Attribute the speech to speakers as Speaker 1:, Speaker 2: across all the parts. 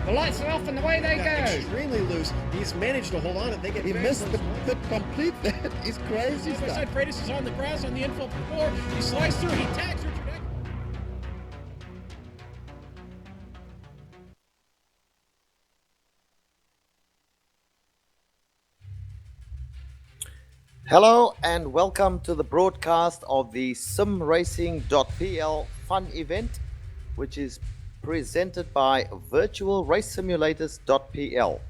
Speaker 1: The lights are off and away they go.
Speaker 2: Extremely loose. He's managed to hold on and he missed the complete that. He's crazy stuff.
Speaker 3: Side Freitas is on the grass on the infield floor. He slides through. He tags Richard Eck.
Speaker 4: Hello and welcome to the broadcast of the SimRacing.pl fun event, which is presented by virtualracesimulators.pl.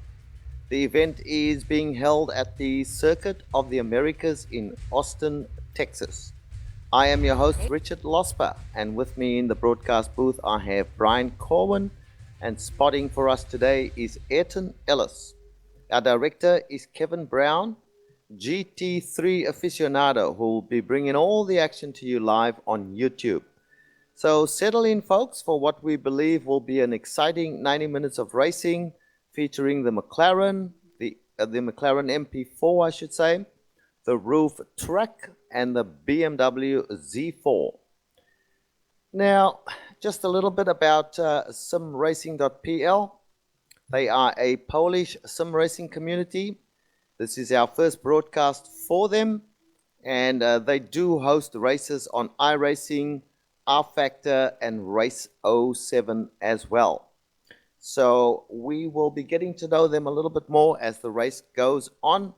Speaker 4: The event is being held at the Circuit of the Americas in Austin, Texas. I am your host, Richard Losper, and with me in the broadcast booth I have Brian Corwin, and spotting for us today is Ayrton Ellis. Our director is Kevin Brown, GT3 aficionado, who will be bringing all the action to you live on YouTube. So settle in, folks, for what we believe will be an exciting 90 minutes of racing featuring the McLaren, the McLaren MP4, I should say, the Roof Track, and the BMW Z4. Now, just a little bit about SimRacing.pl. They are a Polish sim racing community. This is our first broadcast for them, and they do host races on iRacing, R-Factor, and Race 07 as well. So we will be getting to know them a little bit more as the race goes on.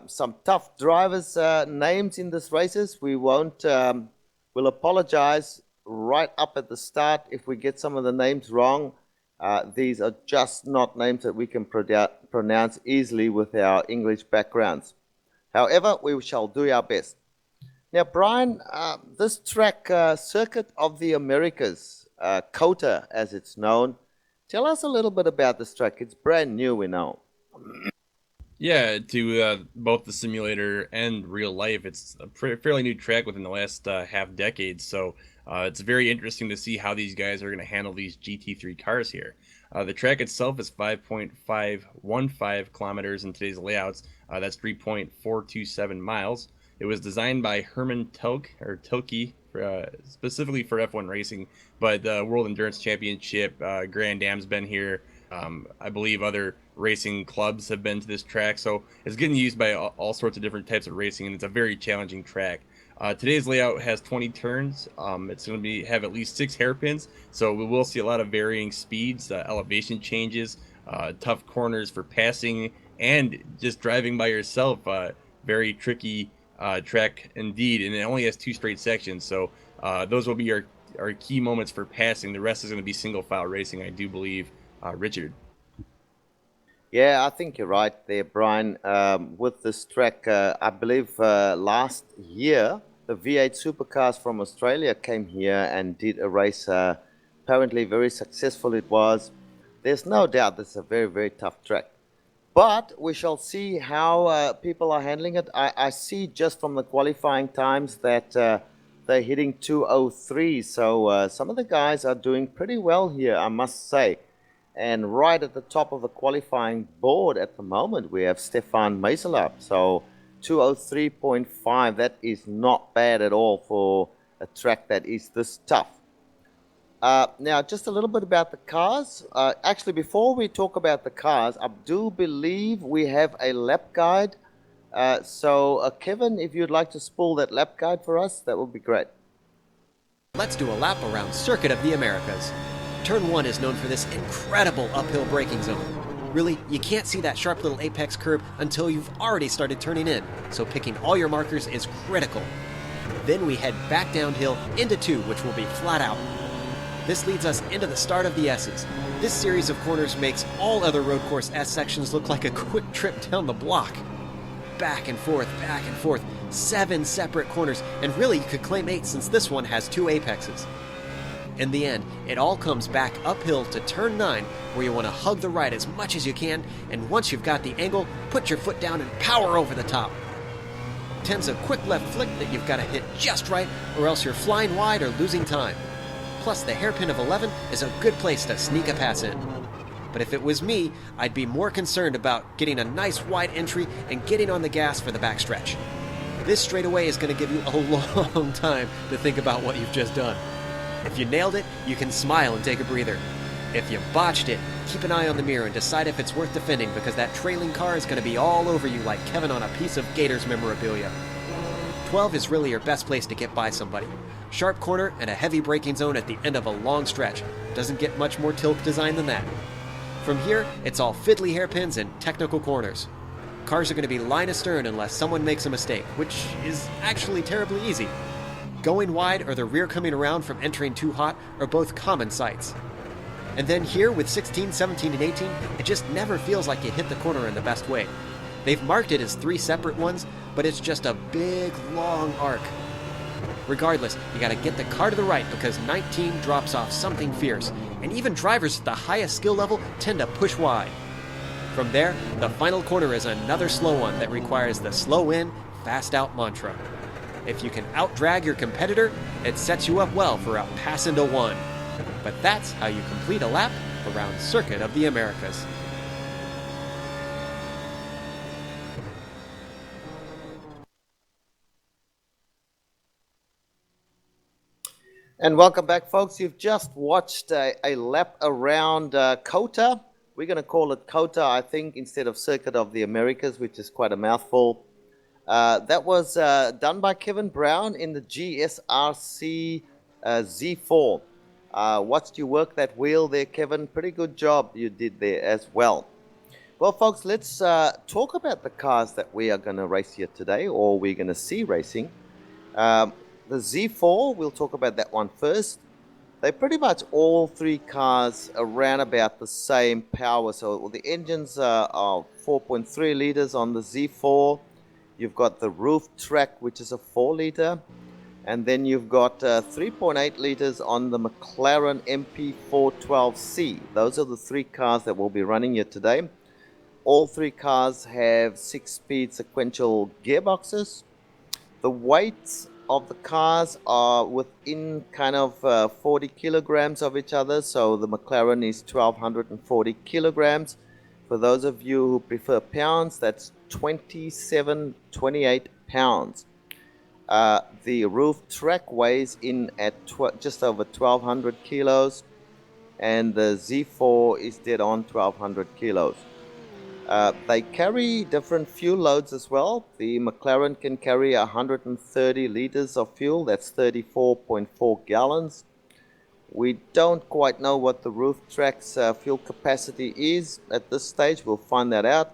Speaker 4: Some tough drivers' names in this races. We won't. We'll apologize right up at the start if we get some of the names wrong. These are just not names that we can pronounce easily with our English backgrounds. However, we shall do our best. Now, Brian, this track, Circuit of the Americas, COTA as it's known, tell us a little bit about this track. It's brand new, we know.
Speaker 3: Yeah, to both the simulator and real life, it's a fairly new track within the last half decade. So it's very interesting to see how these guys are going to handle these GT3 cars here. The track itself is 5.515 kilometers in today's layouts. That's 3.427 miles. It was designed by Herman Tilke, specifically for F1 racing, but the World Endurance Championship, Grand Am's been here. I believe other racing clubs have been to this track, so it's getting used by all sorts of different types of racing, and it's a very challenging track. Today's layout has 20 turns. It's going to have at least 6 hairpins, so we will see a lot of varying speeds, elevation changes, tough corners for passing, and just driving by yourself. Very tricky track indeed, and it only has 2 straight sections, so those will be our key moments for passing. The rest is going to be single file racing, I do believe. Richard.
Speaker 4: Yeah, I think you're right there, Brian. With this track, I believe last year the V8 supercars from Australia came here and did a race. Apparently very successful it was. There's no doubt this is a very, very tough track. But we shall see how people are handling it. I see just from the qualifying times that they're hitting 2:03. So some of the guys are doing pretty well here, I must say. And right at the top of the qualifying board at the moment, we have Stefan Meisler. So 2:03.5, that is not bad at all for a track that is this tough. Now, just a little bit about the cars. Actually, before we talk about the cars, I do believe we have a lap guide. So Kevin, if you'd like to spool that lap guide for us, that would be great.
Speaker 5: Let's do a lap around Circuit of the Americas. Turn 1 is known for this incredible uphill braking zone. Really, you can't see that sharp little apex curve until you've already started turning in, so picking all your markers is critical. Then we head back downhill into 2, which will be flat out. This leads us into the start of the S's. This series of corners makes all other road course S sections look like a quick trip down the block. Back and forth, 7 separate corners, and really you could claim 8 since this one has 2 apexes. In the end, it all comes back uphill to turn 9, where you want to hug the right as much as you can, and once you've got the angle, put your foot down and power over the top. 10's a quick left flick that you've got to hit just right, or else you're flying wide or losing time. Plus, the hairpin of 11 is a good place to sneak a pass in. But if it was me, I'd be more concerned about getting a nice wide entry and getting on the gas for the backstretch. This straightaway is going to give you a long time to think about what you've just done. If you nailed it, you can smile and take a breather. If you botched it, keep an eye on the mirror and decide if it's worth defending, because that trailing car is going to be all over you like Kevin on a piece of Gators memorabilia. 12 is really your best place to get by somebody. Sharp corner and a heavy braking zone at the end of a long stretch. Doesn't get much more tilk design than that. From here, it's all fiddly hairpins and technical corners. Cars are going to be line astern unless someone makes a mistake, which is actually terribly easy. Going wide or the rear coming around from entering too hot are both common sights. And then here with 16, 17, and 18, it just never feels like you hit the corner in the best way. They've marked it as 3 separate ones, but it's just a big, long arc. Regardless, you gotta get the car to the right because 19 drops off something fierce, and even drivers at the highest skill level tend to push wide. From there, the final corner is another slow one that requires the slow in, fast out mantra. If you can out-drag your competitor, it sets you up well for a pass into one. But that's how you complete a lap around Circuit of the Americas.
Speaker 4: And welcome back, folks. You've just watched a lap around COTA. We're going to call it COTA, I think, instead of Circuit of the Americas, which is quite a mouthful. That was done by Kevin Brown in the GSRC Z4. Watched you work that wheel there, Kevin. Pretty good job you did there as well. Well, folks, let's talk about the cars that we are going to race here today, or we're going to see racing. The Z4, we'll talk about that one first. They're pretty much all 3 cars around about the same power. So the engines are 4.3 liters on the Z4. You've got the roof track, which is a 4 liter. And then you've got 3.8 liters on the McLaren MP412C. Those are the 3 cars that we'll be running here today. All 3 cars have 6-speed sequential gearboxes. The weights of the cars are within kind of 40 kilograms of each other. So the McLaren is 1240 kilograms. For those of you who prefer pounds, that's 2728 pounds. The roof track weighs in at just over 1200 kilos, and the Z4 is dead on 1200 kilos. They carry different fuel loads as well. The McLaren can carry 130 liters of fuel. That's 34.4 gallons. We don't quite know what the roof track's fuel capacity is at this stage. We'll find that out.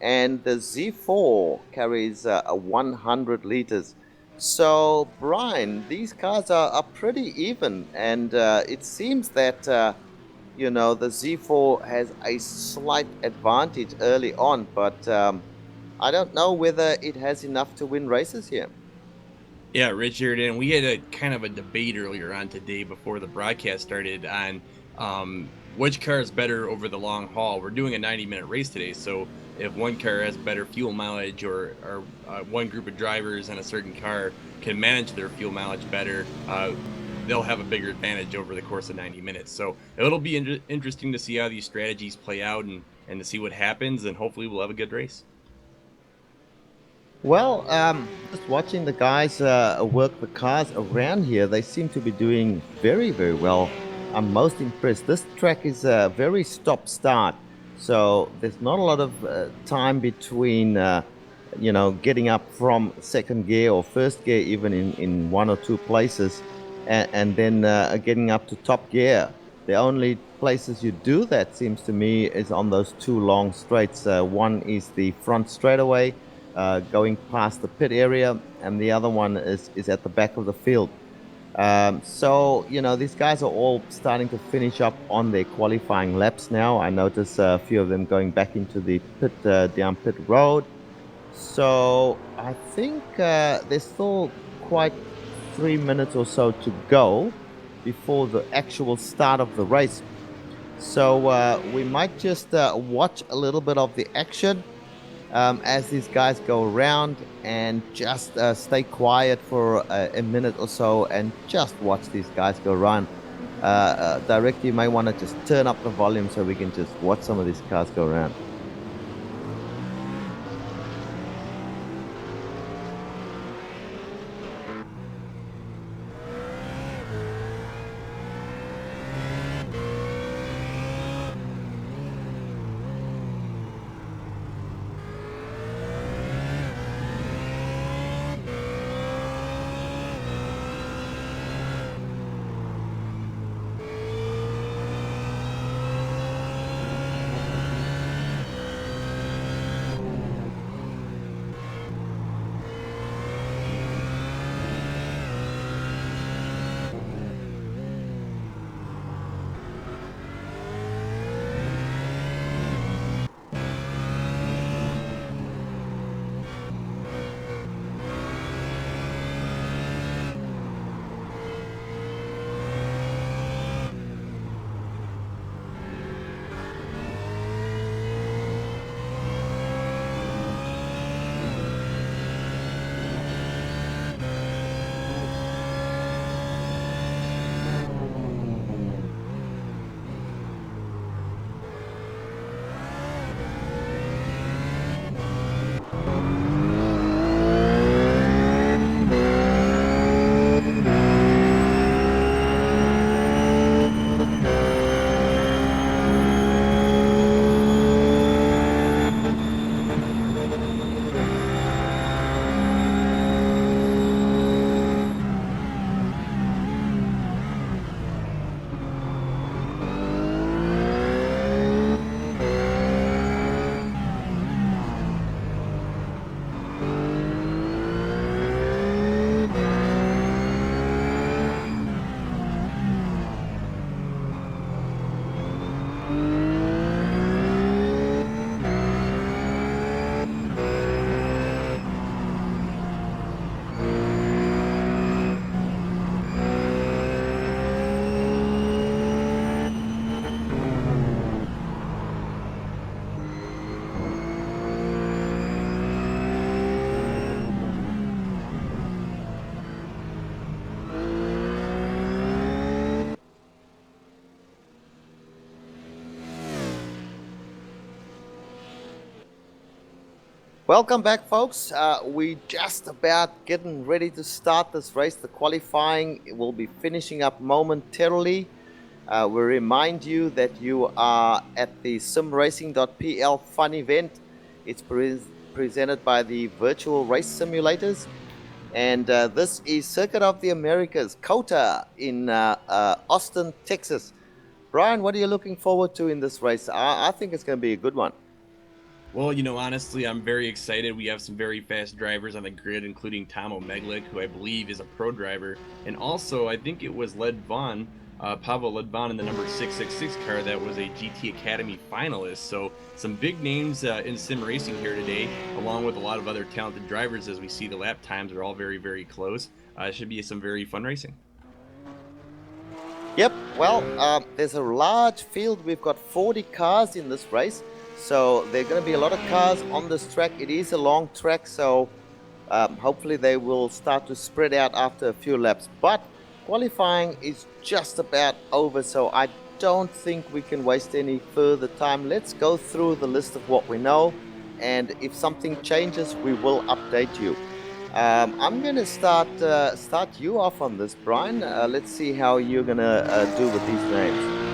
Speaker 4: And the Z4 carries 100 liters. So, Brian, these cars are pretty even. And it seems that you know, the Z4 has a slight advantage early on, but I don't know whether it has enough to win races here.
Speaker 3: Yeah, Richard, and we had a kind of a debate earlier on today before the broadcast started on which car is better over the long haul. We're doing a 90-minute race today, so if one car has better fuel mileage or one group of drivers in a certain car can manage their fuel mileage better, they'll have a bigger advantage over the course of 90 minutes. So it'll be interesting to see how these strategies play out and to see what happens, and hopefully we'll have a good race.
Speaker 4: Well, just watching the guys work the cars around here, they seem to be doing very, very well. I'm most impressed. This track is very stop-start, so there's not a lot of time between you know, getting up from second gear or first gear even in 1 or 2 places. And then getting up to top gear. The only places you do that, seems to me, is on those 2 long straights. One is the front straightaway going past the pit area, and the other one is at the back of the field. So, you know, these guys are all starting to finish up on their qualifying laps now. I notice a few of them going back into the pit, down pit road. So I think there's still quite 3 minutes or so to go before the actual start of the race. So we might just watch a little bit of the action as these guys go around, and just stay quiet for a minute or so and just watch these guys go around. Director, you may want to just turn up the volume so we can just watch some of these cars go around. Welcome back, folks. We just about getting ready to start this race. The qualifying will be finishing up momentarily. We remind you that you are at the SimRacing.pl fun event. It's presented by the virtual race simulators. And this is Circuit of the Americas, COTA in Austin, Texas. Brian, what are you looking forward to in this race? I think it's going to be a good one.
Speaker 3: Well, you know, honestly, I'm very excited. We have some very fast drivers on the grid, including Tom O'Meglick, who I believe is a pro driver. And also, I think it was Pavel Ledvan in the number 666 car that was a GT Academy finalist. So some big names in sim racing here today, along with a lot of other talented drivers. As we see, the lap times are all very, very close. It should be some very fun racing.
Speaker 4: Yep, well, there's a large field. We've got 40 cars in this race. So there are going to be a lot of cars on this track. It is a long track, so hopefully they will start to spread out after a few laps. But qualifying is just about over, so I don't think we can waste any further time. Let's go through the list of what we know, and if something changes, we will update you. I'm going to start you off on this, Brian. Let's see how you're going to do with these names.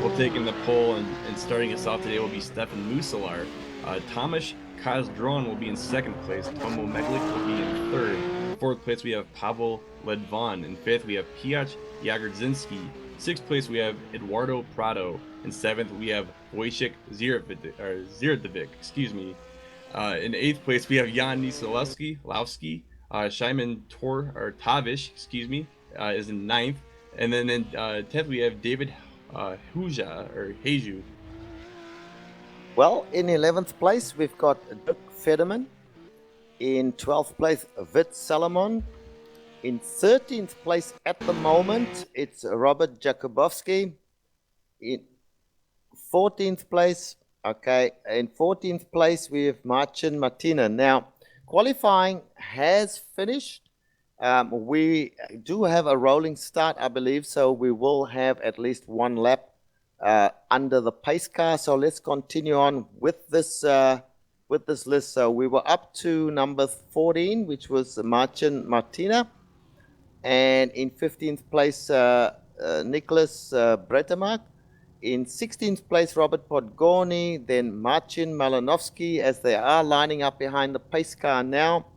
Speaker 3: Well, taking the pole and starting us off today will be Stefan Musalar. Tomasz Kazdron will be in second place. Tom O'Meglick will be in third. In fourth place, we have Pavel Ledvan. In fifth, we have Piotr Jagodzinski. Sixth place, we have Eduardo Prado. In seventh, we have Wojciech Zirdovic. In eighth place, we have Jan Nisolowski. Szymon Tavish, is in ninth. And then in 10th, we have David Heju.
Speaker 4: Well, in 11th place, we've got Dirk Federman. In 12th place, Vit Salomon. In 13th place at the moment, it's Robert Jakubowski. In 14th place, we have Marcin Martina. Now, qualifying has finished. We do have a rolling start, I believe, so we will have at least one lap under the pace car. So let's continue on with this list. So we were up to number 14, which was Marcin Martina, and in 15th place Nicholas Bretemark. In 16th place Robert Podgorny, then Marcin Malinowski, as they are lining up behind the pace car now.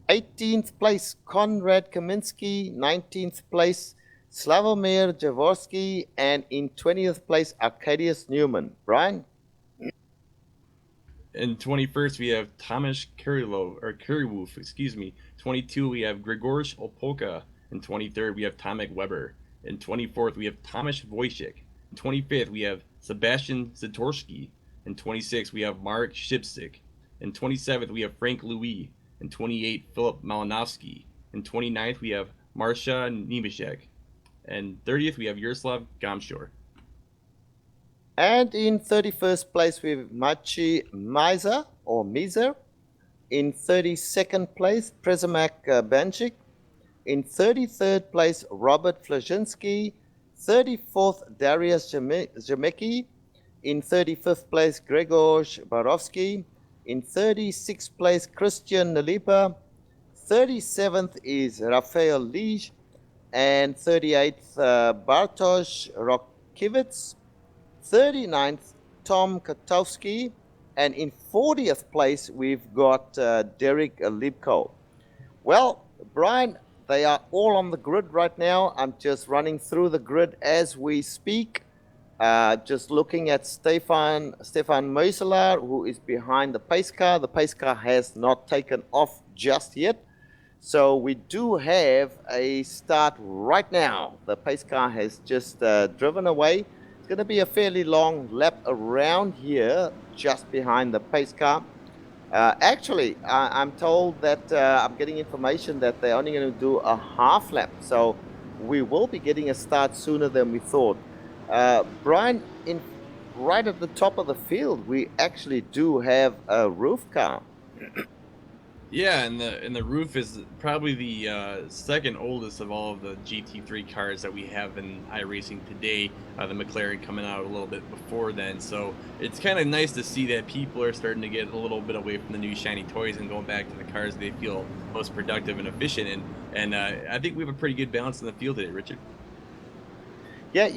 Speaker 4: 18th place, Konrad Kaminski. 19th place, Slavomir Jaworski. And in 20th place, Arkadiusz Newman. Brian?
Speaker 3: In 21st, we have Tomasz Kirilov. 22, we have Grzegorz Opolka. In 23rd, we have Tomek Weber. In 24th, we have Tomasz Wojcik. In 25th, we have Sebastian Zatorski. In 26th, we have Marek Shipsik. In 27th, we have Frank Louis. In 28th, Philip Malinowski. In 29th, we have Marsha Nemeshek. And 30th, we have Yaroslav Gamshor.
Speaker 4: And in 31st place, we have Maciej Mizer. In 32nd place, Przemek Banchik. In 33rd place, Robert Flazinski. 34th, Dariusz Jamecki. In 35th place, Grzegorz Borowski. In 36th place, Christian Nalipa. 37th is Rafael Lige. And 38th, Bartosz Rokiewicz. 39th, Tom Katowski. And in 40th place, we've got Derek Lipko. Well, Brian, they are all on the grid right now. I'm just running through the grid as we speak. Just looking at Stefan Meuselaar, who is behind the pace car. The pace car has not taken off just yet. So we do have a start right now. The pace car has just driven away. It's going to be a fairly long lap around here, just behind the pace car. Actually, I'm told that I'm getting information that they're only going to do a half lap. So we will be getting a start sooner than we thought. Brian, right at the top of the field, we actually do have a roof car.
Speaker 3: Yeah, and the roof is probably the second oldest of all of the GT3 cars that we have in iRacing today. The McLaren coming out a little bit before then, so it's kind of nice to see that people are starting to get a little bit away from the new shiny toys and going back to the cars they feel most productive and efficient in. And I think we have a pretty good balance in the field today, Richard.
Speaker 4: Yeah,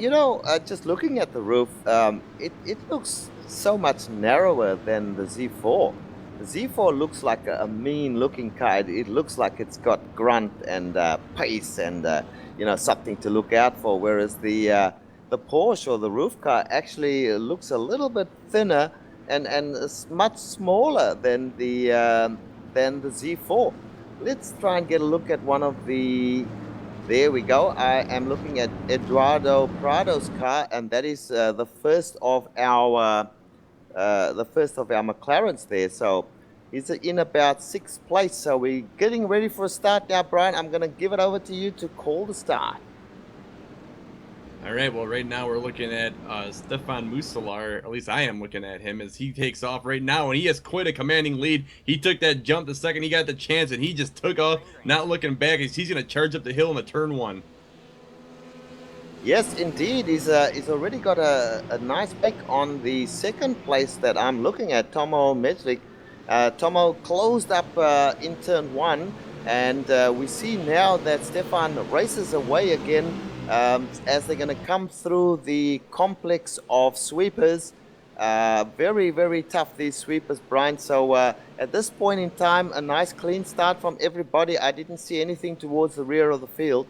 Speaker 4: just looking at the roof, it looks so much narrower than the Z4. The Z4 looks like a mean-looking car. It looks like it's got grunt and pace and something to look out for. Whereas the Porsche or the roof car actually looks a little bit thinner and is much smaller than the Z4. Let's try and get a look at one of the. There we go. I am looking at Eduardo Prado's car, and that is the first of our McLarens there. So he's in about 6th place. So we're getting ready for a start now, Brian. I'm going to give it over to you to call the start.
Speaker 3: All right, well, right now we're looking at Stefan Musalar, at least I am looking at him, as he takes off right now, and he has quite a commanding lead. He took that jump the second he got the chance, and he just took off, not looking back, as he's going to charge up the hill in the turn 1.
Speaker 4: Yes, indeed. He's already got a nice pick on the 2nd place that I'm looking at, Tomo Medlik. Tomo closed up in turn 1, and we see now that Stefan races away again as they're going to come through the complex of sweepers. Very, very tough, these sweepers, Brian. So at this point in time, a nice clean start from everybody. I didn't see anything towards the rear of the field.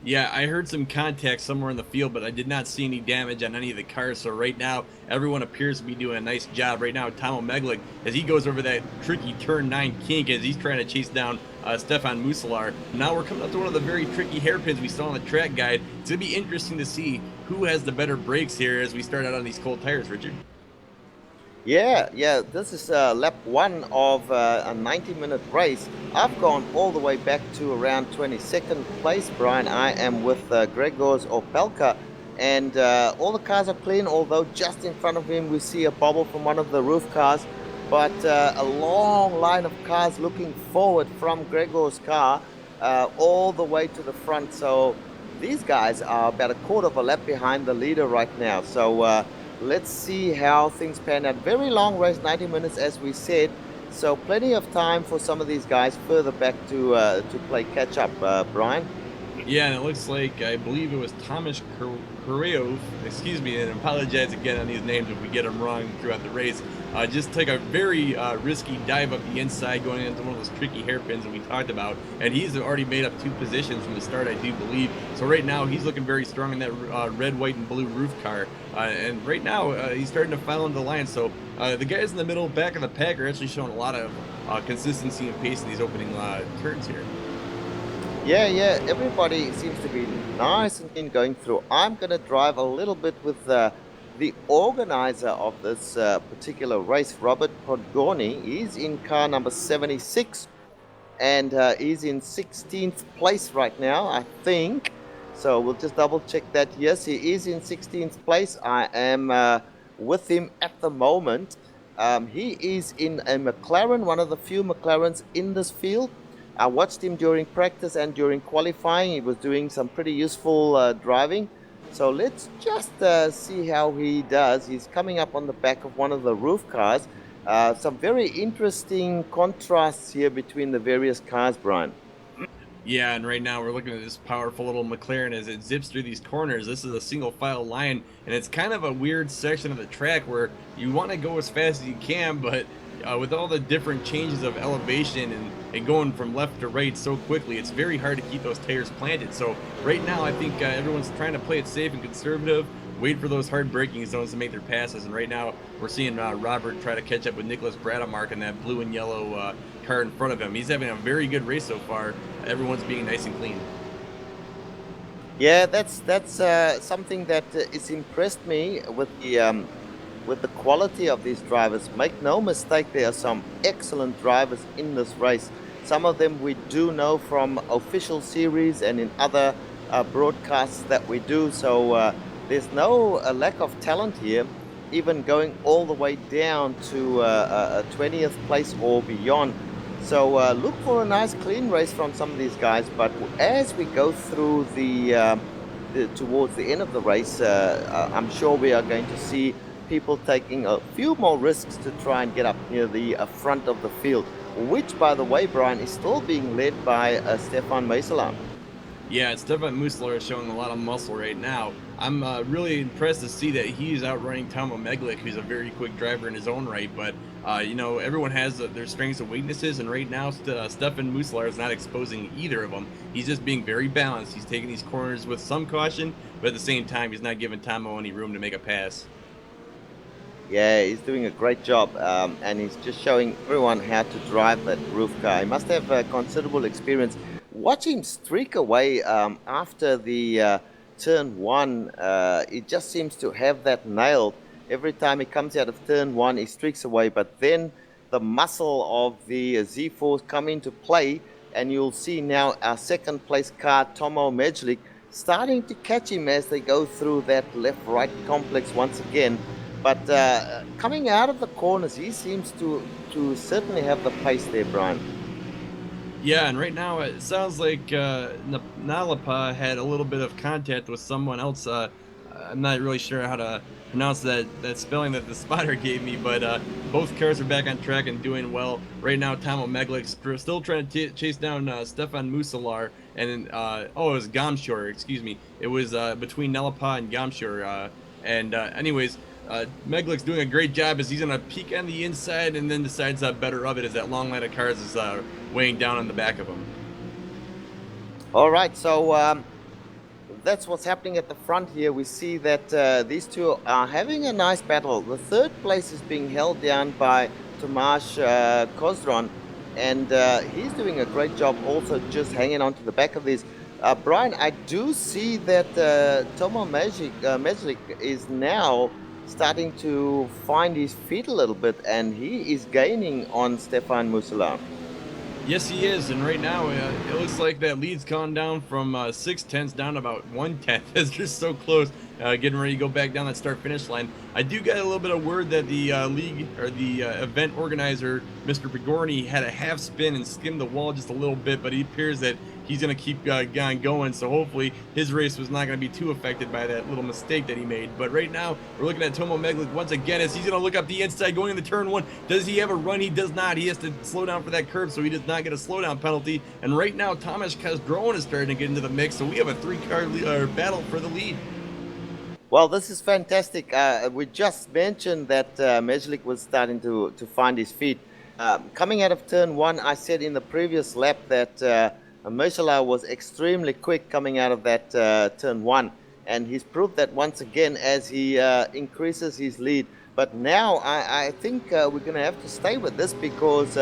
Speaker 3: Yeah, I heard some contact somewhere in the field, but I did not see any damage on any of the cars. So right now, everyone appears to be doing a nice job. Right now, Tomo Medlik, as he goes over that tricky turn 9 kink, as he's trying to chase down Stefan Musalar. Now we're coming up to one of the very tricky hairpins we saw on the track guide. It's going to be interesting to see who has the better brakes here as we start out on these cold tires, Richard.
Speaker 4: Yeah, this is lap 1 of a 90-minute race. I've gone all the way back to around 22nd place, Brian. I am with Gregor's Opelka, and all the cars are clean, although just in front of him we see a bobble from one of the roof cars, but a long line of cars looking forward from Gregor's car all the way to the front. So these guys are about a quarter of a lap behind the leader right now. So let's see how things pan out. Very long race, 90 minutes as we said, so plenty of time for some of these guys further back to play catch up, Brian.
Speaker 3: Yeah, and it looks like, I believe it was Thomas Correov, excuse me, and apologize again on these names if we get them wrong throughout the race. Just took a very risky dive up the inside going into one of those tricky hairpins that we talked about, and he's already made up 2 positions from the start, I do believe. So right now he's looking very strong in that red, white, and blue roof car, and right now he's starting to file into the line. So the guys in the middle, back of the pack, are actually showing a lot of consistency and pace in these opening turns here.
Speaker 4: Yeah, everybody seems to be nice and clean going through. I'm going to drive a little bit with the organizer of this particular race, Robert Podgorny. He's in car number 76, and he's in 16th place right now, I think. So we'll just double check that. Yes, he is in 16th place. I am with him at the moment. He is in a McLaren, one of the few McLarens in this field. I watched him during practice and during qualifying. He was doing some pretty useful driving. So let's just see how he does. He's coming up on the back of one of the roof cars. Some very interesting contrasts here between the various cars, Brian.
Speaker 3: Yeah, and right now we're looking at this powerful little McLaren as it zips through these corners. This is a single file line, and it's kind of a weird section of the track where you want to go as fast as you can, but with all the different changes of elevation and going from left to right so quickly, it's very hard to keep those tires planted. So right now I think everyone's trying to play it safe and conservative, wait for those hard braking zones to make their passes. And right now we're seeing Robert try to catch up with Nicholas Bradamark in that blue and yellow car in front of him. He's having a very good race so far. Everyone's being nice and clean.
Speaker 4: Yeah, that's something that has impressed me with the quality of these drivers. Make no mistake, there are some excellent drivers in this race. Some of them we do know from official series and in other broadcasts that we do. So there's no lack of talent here, even going all the way down to a 20th place or beyond. So look for a nice clean race from some of these guys. But as we go through towards the end of the race, I'm sure we are going to see people taking a few more risks to try and get up near the front of the field, which, by the way, Brian, is still being led by Stefan Meiselaar.
Speaker 3: Yeah, Stefan Musler is showing a lot of muscle right now. I'm really impressed to see that he's outrunning Tomo Meglik, who's a very quick driver in his own right. But, you know, everyone has their strengths and weaknesses, and right now Stefan Musler is not exposing either of them. He's just being very balanced. He's taking these corners with some caution, but at the same time, he's not giving Tomo any room to make a pass.
Speaker 4: Yeah, he's doing a great job, and he's just showing everyone how to drive that roof car. He must have considerable experience. Watch him streak away after the turn one. He just seems to have that nailed. Every time he comes out of turn one, he streaks away, but then the muscle of the Z-Force come into play, and you'll see now our second place car, Tomo Meglik, starting to catch him as they go through that left-right complex once again. But coming out of the corners, he seems to certainly have the pace there, Brian.
Speaker 3: Yeah, and right now it sounds like Nalapa had a little bit of contact with someone else. I'm not really sure how to pronounce that spelling that the spotter gave me, but both cars are back on track and doing well. Right now, Tomo Meglik's still trying to chase down Stefan Muselaar, and it was Gamshor, excuse me. It was between Nalapa and Gamshor. Anyways, Meglik's doing a great job as he's going to peek on the inside and then decides better of it as that long line of cars is weighing down on the back of him.
Speaker 4: All right, so that's what's happening at the front here. We see that these two are having a nice battle. The third place is being held down by Tomasz Kozron, and he's doing a great job also just hanging on to the back of these. Brian, I do see that Tomo Meglik is now starting to find his feet a little bit, and he is gaining on Stefan Muselaar.
Speaker 3: Yes, he is, and right now it looks like that lead's gone down from 6/10 down to about 1/10 as they're so close, getting ready to go back down that start-finish line. I do get a little bit of word that the league or the event organizer, Mr. Pigorni, had a half spin and skimmed the wall just a little bit, but it appears that he's going to keep going, so hopefully his race was not going to be too affected by that little mistake that he made. But right now, we're looking at Tomo Meglik once again as he's going to look up the inside going into turn one. Does he have a run? He does not. He has to slow down for that curve, so he does not get a slowdown penalty. And right now, Tomasz Kozron is starting to get into the mix, so we have a three-car battle for the lead.
Speaker 4: Well, this is fantastic. We just mentioned that Meglik was starting to find his feet. Coming out of turn one, I said in the previous lap that Muselaar was extremely quick coming out of that turn one, and he's proved that once again as he increases his lead. But now I think we're going to have to stay with this because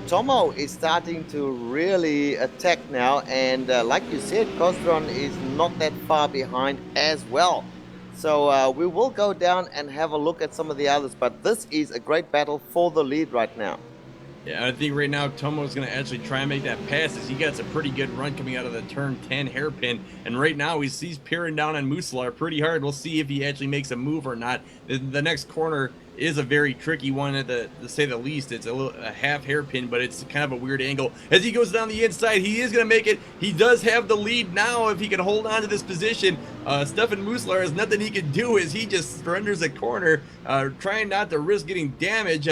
Speaker 4: Tomo is starting to really attack now, and like you said, Kozron is not that far behind as well. So we will go down and have a look at some of the others, but this is a great battle for the lead right now.
Speaker 3: Yeah, I think right now Tomo's going to actually try and make that pass as he gets a pretty good run coming out of the turn 10 hairpin. And right now he's peering down on Muselaar pretty hard. We'll see if he actually makes a move or not. The next corner is a very tricky one to say the least. It's a half hairpin, but it's kind of a weird angle. As he goes down the inside, he is going to make it. He does have the lead now if he can hold on to this position. Stefan Muselaar has nothing he can do as he just surrenders a corner, trying not to risk getting damage.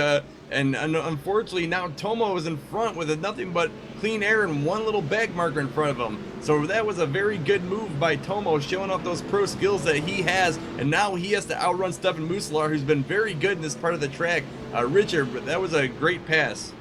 Speaker 3: And unfortunately now Tomo is in front with nothing but clean air and one little bag marker in front of him. So that was a very good move by Tomo, showing off those pro skills that he has, and now he has to outrun Stefan Muselaar, who's been very good in this part of the track. Richard, but that was a great pass.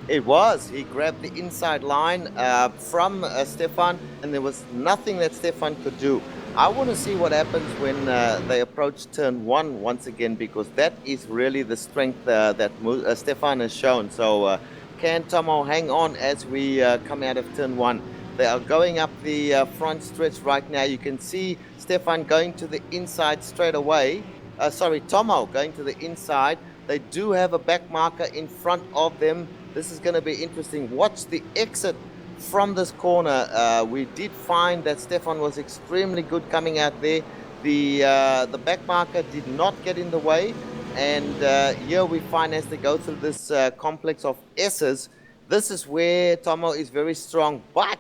Speaker 4: It was. He grabbed the inside line from Stefan, and there was nothing that Stefan could do. I want to see what happens when they approach turn one once again, because that is really the strength that Stefan has shown. So can Tomo hang on as we come out of turn one? They are going up the front stretch right now. You can see Stefan going to the inside straight away. Tomo going to the inside. They do have a back marker in front of them. This is going to be interesting. Watch the exit from this corner. We did find that Stefan was extremely good coming out there. The back marker did not get in the way, and here we find as they go through this complex of S's This is where Tomo is very strong, but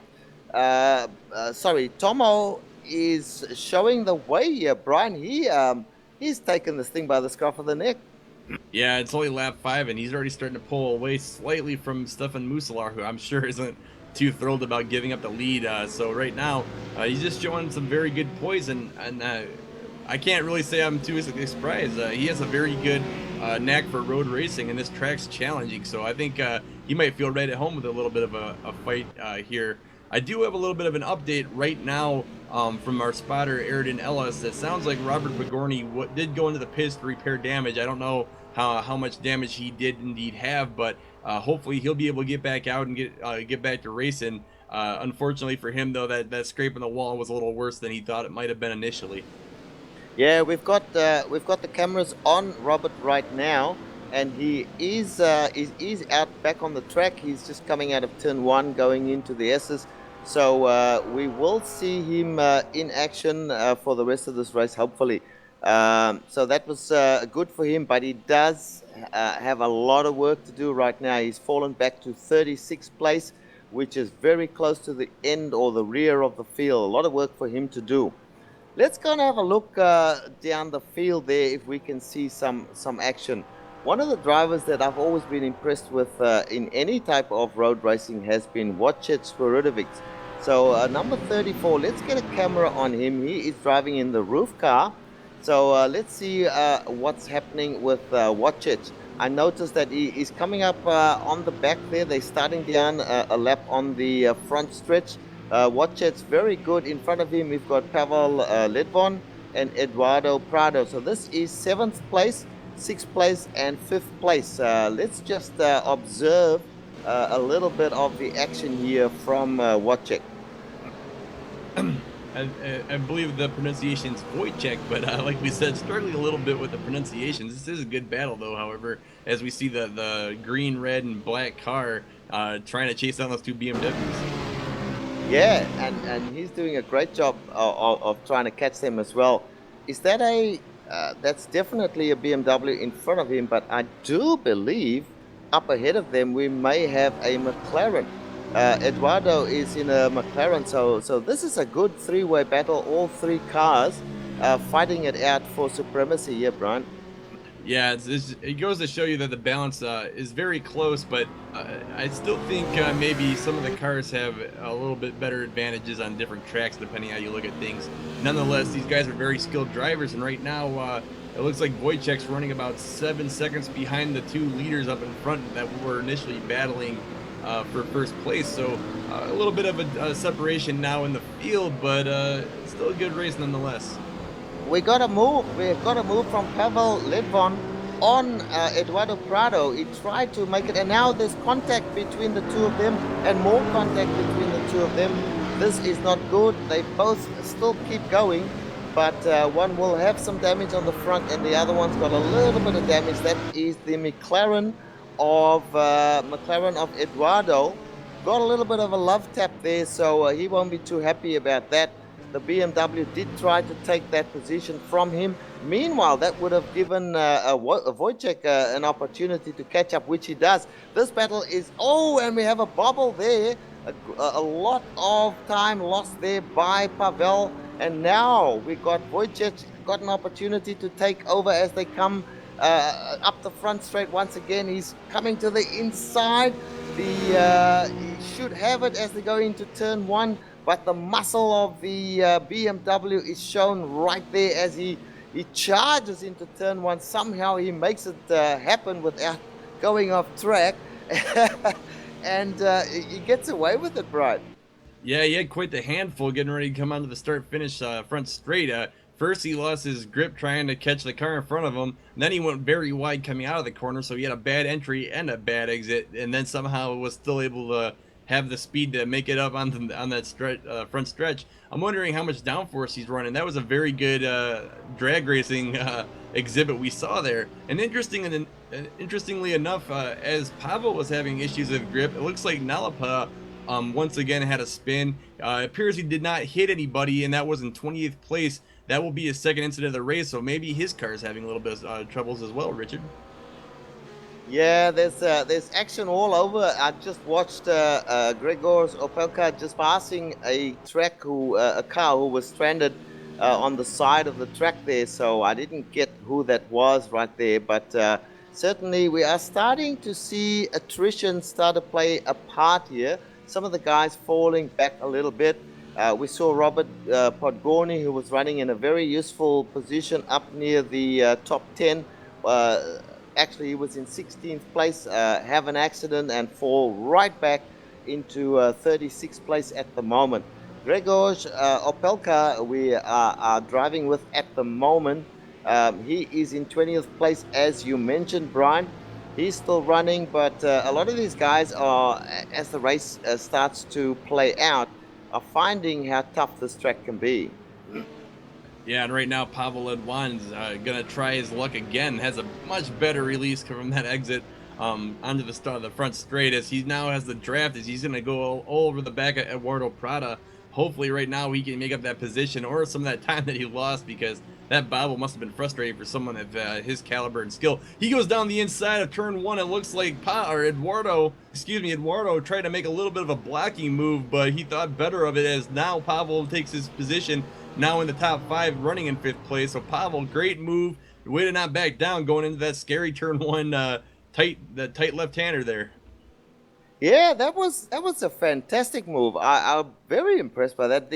Speaker 4: Tomo is showing the way here, Brian. He's taken this thing by the scruff of the neck.
Speaker 3: Yeah, it's only lap 5, and he's already starting to pull away slightly from Stefan Musalar, who I'm sure isn't too thrilled about giving up the lead. So right now, he's just showing some very good poise, and I can't really say I'm too surprised. He has a very good knack for road racing, and this track's challenging, so I think he might feel right at home with a little bit of a fight here. I do have a little bit of an update right now from our spotter, Aridin Ellis. It sounds like Robert Bigorni did go into the pits to repair damage. I don't know how much damage he did indeed have, but hopefully he'll be able to get back out and get back to racing. Unfortunately for him, though, that scrape on the wall was a little worse than he thought it might have been initially.
Speaker 4: Yeah, we've got the cameras on Robert right now, and he is out back on the track. He's just coming out of turn 1, going into the S's. So we will see him in action for the rest of this race, hopefully. So that was good for him, but he does have a lot of work to do right now. He's fallen back to 36th place, which is very close to the end or the rear of the field. A lot of work for him to do. Let's go and have a look down the field there if we can see some action. One of the drivers that I've always been impressed with in any type of road racing has been Wojciech Swirodovic. So number 34, let's get a camera on him. He is driving in the roof car. So let's see what's happening with Wojciech. I noticed that he is coming up on the back there. They're starting down a lap on the front stretch. Wojciech's very good. In front of him, we've got Pavel Ledvon and Eduardo Prado. So this is 7th place, 6th place, and 5th place. Let's just observe a little bit of the action here from Wojciech.
Speaker 3: I believe the pronunciation is Wojciech, but like we said, struggling a little bit with the pronunciations. This is a good battle, though, however, as we see the green, red, and black car trying to chase down those two BMWs.
Speaker 4: Yeah, and he's doing a great job of trying to catch them as well. Is that that's definitely a BMW in front of him, but I do believe up ahead of them we may have a McLaren. Eduardo is in a McLaren, so this is a good three-way battle. All three cars fighting it out for supremacy here, Brian.
Speaker 3: Yeah, it goes to show you that the balance is very close, but I still think maybe some of the cars have a little bit better advantages on different tracks, depending how you look at things. Nonetheless, these guys are very skilled drivers, and right now it looks like Wojciech's running about 7 seconds behind the two leaders up in front that were initially battling for first place. So a little bit of a separation now in the field, but still a good race nonetheless.
Speaker 4: We've got to move from Pavel Ledvon on Eduardo Prado. He tried to make it, and now there's contact between the two of them, and more contact between the two of them. This is not good. They both still keep going, but one will have some damage on the front, and the other one's got a little bit of damage. That is the McLaren of Eduardo. Got a little bit of a love tap there, so he won't be too happy about that. The BMW did try to take that position from him. Meanwhile, that would have given Wojciech an opportunity to catch up, which he does. This battle is... Oh, and we have a bobble there. A lot of time lost there by Pavel. And now we got Wojciech got an opportunity to take over as they come up the front straight once again. He's coming to the inside. He should have it as they go into turn 1. But the muscle of the BMW is shown right there as he charges into turn 1. Somehow he makes it happen without going off track. And he gets away with it, Brian.
Speaker 3: Yeah, he had quite the handful getting ready to come onto the start-finish front straight. First, he lost his grip trying to catch the car in front of him. And then he went very wide coming out of the corner, so he had a bad entry and a bad exit. And then somehow was still able to have the speed to make it up on that front stretch. I'm wondering how much downforce he's running. That was a very good drag racing exhibit we saw there. And interestingly enough, as Pavel was having issues with grip, it looks like Nalapa once again had a spin. It appears he did not hit anybody, and that was in 20th place. That will be his second incident of the race, so maybe his car is having a little bit of troubles as well, Richard.
Speaker 4: Yeah, there's action all over. I just watched Gregor's Opelka just passing a car who was stranded on the side of the track there. So I didn't get who that was right there, but certainly we are starting to see attrition start to play a part here. Some of the guys falling back a little bit. We saw Robert Podgorny, who was running in a very useful position up near the top 10. Actually, he was in 16th place, have an accident and fall right back into 36th place at the moment. Gregorz Opelka, we are driving with at the moment. He is in 20th place, as you mentioned, Brian. He's still running, but a lot of these guys are, as the race starts to play out, are finding how tough this track can be.
Speaker 3: Yeah, and right now Pavel Edwan's gonna try his luck again. Has a much better release from that exit onto the front straight, as he now has the draft. As he's gonna go all over the back of Eduardo Prada. Hopefully, right now he can make up that position or some of that time that he lost, because that Pavel must have been frustrating for someone of his caliber and skill. He goes down the inside of turn one. It looks like Eduardo tried to make a little bit of a blocking move, but he thought better of it, as now Pavel takes his position. Now in the top 5, running in 5th place. So Pavel, great move. Way to not back down going into that scary turn one, tight left-hander there.
Speaker 4: Yeah, that was a fantastic move. I'm very impressed by that.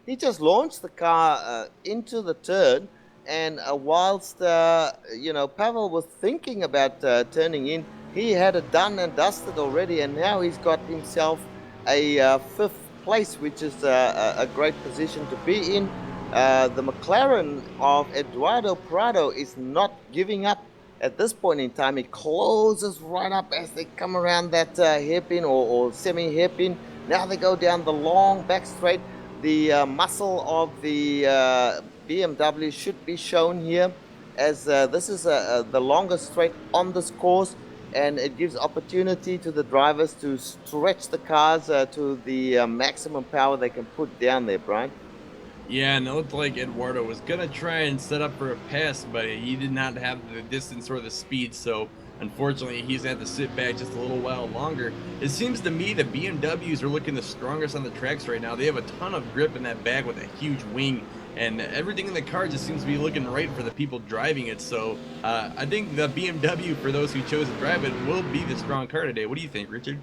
Speaker 4: He just launched the car into the turn, and whilst Pavel was thinking about turning in, he had it done and dusted already, and now he's got himself a 5th place, which is a great position to be in. The McLaren of Eduardo Prado is not giving up at this point in time. It closes right up as they come around that hairpin or semi-hairpin. Now they go down the long back straight. The muscle of the BMW should be shown here, as this is the longest straight on this course, and it gives opportunity to the drivers to stretch the cars to the maximum power they can put down there, Brian.
Speaker 3: Yeah, and it looked like Eduardo was going to try and set up for a pass, but he did not have the distance or the speed, so unfortunately he's had to sit back just a little while longer. It seems to me that BMWs are looking the strongest on the tracks right now. They have a ton of grip in that back with a huge wing, and everything in the car just seems to be looking right for the people driving it. So I think the BMW, for those who chose to drive it, will be the strong car today. What do you think, Richard?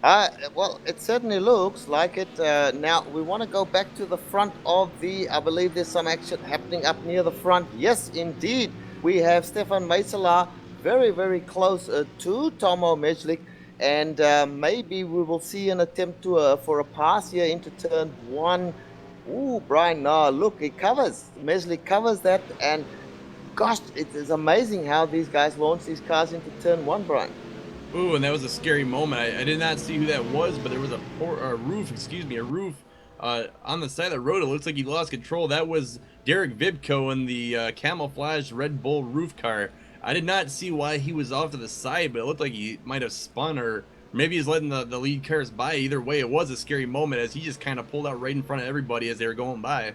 Speaker 4: Well, it certainly looks like it. Now, we want to go back to the front of I believe there's some action happening up near the front. Yes, indeed. We have Stefan Meisela very, very close to Tomo Mejlik, and maybe we will see an attempt for a pass here into turn one. Ooh, Brian, no, look, he covers. Mejlik covers that, and gosh, it is amazing how these guys launch these cars into turn one, Brian.
Speaker 3: Ooh, and that was a scary moment. I did not see who that was, but there was a roof on the side of the road. It looks like he lost control. That was Derek Vibko in the camouflage Red Bull roof car. I did not see why he was off to the side, but it looked like he might have spun, or maybe he's letting the lead cars by. Either way, it was a scary moment, as he just kind of pulled out right in front of everybody as they were going by.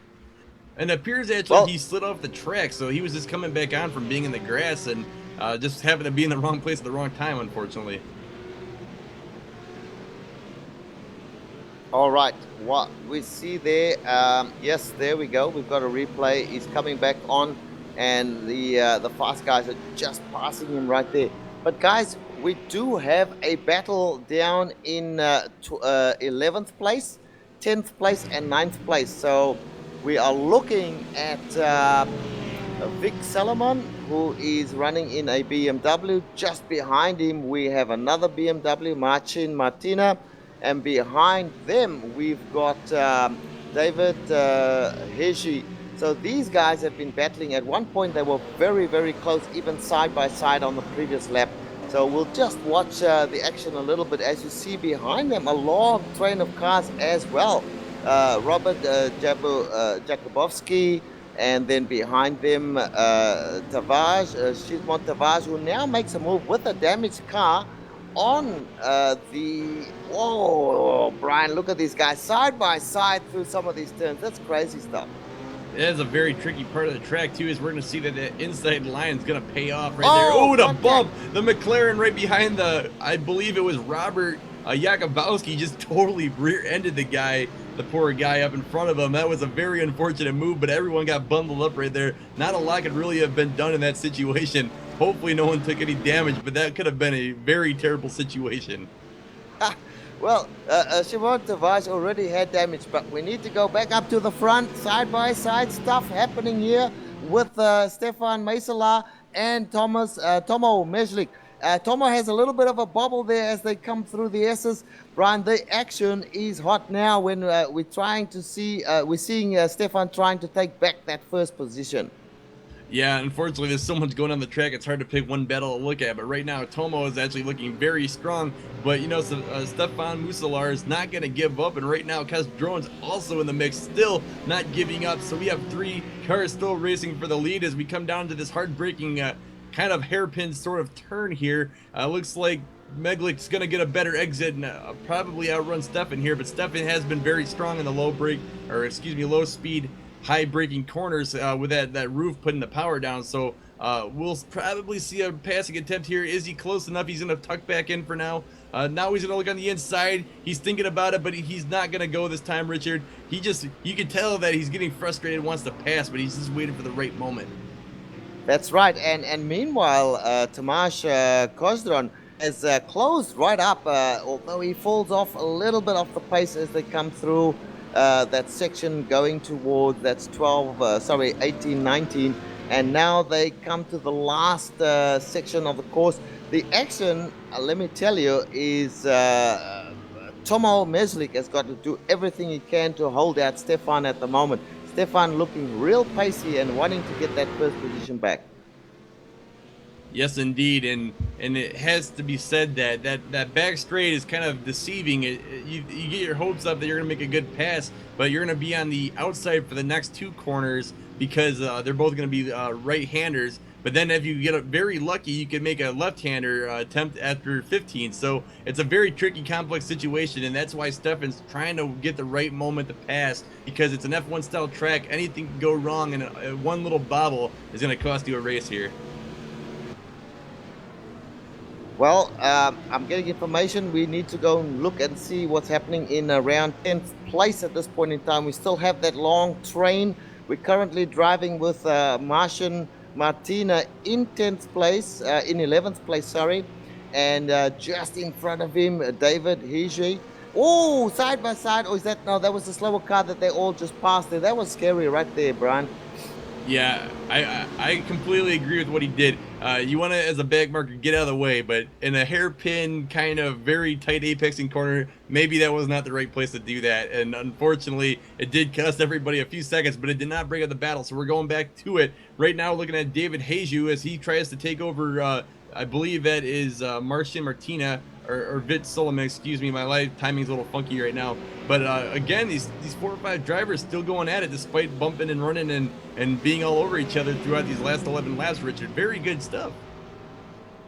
Speaker 3: And it appears actually he slid off the track, so he was just coming back on from being in the grass and just happened to be in the wrong place at the wrong time, unfortunately.
Speaker 4: All right, what we see there, yes, there we go. We've got a replay. He's coming back on, and the fast guys are just passing him right there. But guys, we do have a battle down in 11th place, 10th place, and 9th place. So we are looking at Vic Salomon, who is running in a BMW. Just behind him, we have another BMW, Marcin Martina. And behind them, we've got David Heji. So these guys have been battling. At one point, they were very, very close, even side by side on the previous lap. So we'll just watch the action a little bit. As you see behind them, a long train of cars as well. Robert Jakubowski, and then behind them, Shimon Tavares, who now makes a move with a damaged car on Brian, look at these guys side by side through some of these turns. That's crazy stuff.
Speaker 3: it is a very tricky part of the track too, is we're going to see that the inside line is going to pay off right there. Oh, the bump! The McLaren right behind I believe it was Robert Jakubowski, just totally rear-ended the poor guy up in front of him. That was a very unfortunate move, but everyone got bundled up right there. Not a lot could really have been done in that situation. Hopefully no one took any damage, but that could have been a very terrible situation.
Speaker 4: Well, Shimon Tavares already had damage, but we need to go back up to the front. Side-by-side stuff happening here with Stefan Meisela and Tomo Meslik. Tomo has a little bit of a bobble there as they come through the S's. Brian, the action is hot now when we're seeing Stefan trying to take back that first position.
Speaker 3: Yeah, unfortunately, there's so much going on the track, it's hard to pick one battle to look at. But right now, Tomo is actually looking very strong. But, Stefan Musalar is not going to give up. And right now, Kes Drone's also in the mix, still not giving up. So we have 3 cars still racing for the lead as we come down to this heartbreaking kind of hairpin sort of turn here. Looks like Meglik's going to get a better exit and probably outrun Stefan here. But Stefan has been very strong in the low speed, high braking corners with that roof putting the power down. So we'll probably see a passing attempt here. Is he close enough? He's going to tuck back in for now. Now he's going to look on the inside. He's thinking about it, but he's not going to go this time, Richard. You can tell that he's getting frustrated, wants to pass, but he's just waiting for the right moment.
Speaker 4: That's right. And meanwhile, Tomasz Kozdron has closed right up, although he falls off a little bit off the pace as they come through that section going towards, that's 18, 19. And now they come to the last section of the course. The action, let me tell you, is Tomo Meslik has got to do everything he can to hold out Stefan at the moment. Stefan looking real pacey and wanting to get that first position back.
Speaker 3: Yes, indeed, and it has to be said that back straight is kind of deceiving. You get your hopes up that you're going to make a good pass, but you're going to be on the outside for the next 2 corners because they're both going to be right-handers. But then if you get very lucky, you can make a left-hander attempt after 15. So it's a very tricky, complex situation, and that's why Stefan's trying to get the right moment to pass, because it's an F1 style track. Anything can go wrong, and one little bobble is going to cost you a race here.
Speaker 4: Well, I'm getting information. We need to go and look and see what's happening in around 10th place at this point in time. We still have that long train. We're currently driving with Martian Martina in 10th place, in 11th place, sorry. And just in front of him, David Hiji. Oh, side by side. Or is that, no, that was the slower car that they all just passed there. That was scary right there, Brian.
Speaker 3: Yeah, I completely agree with what he did. You want to, as a back marker, get out of the way, but in a hairpin kind of very tight apexing corner, maybe that was not the right place to do that. And unfortunately, it did cost everybody a few seconds, but it did not break up the battle. So we're going back to it right now, looking at David Haju as he tries to take over. I believe that is Martian Martina or Vit Solomon, excuse me. My live timing's a little funky right now. But again, these 4 or 5 drivers still going at it despite bumping and running and being all over each other throughout these last 11 laps, Richard. Very good stuff.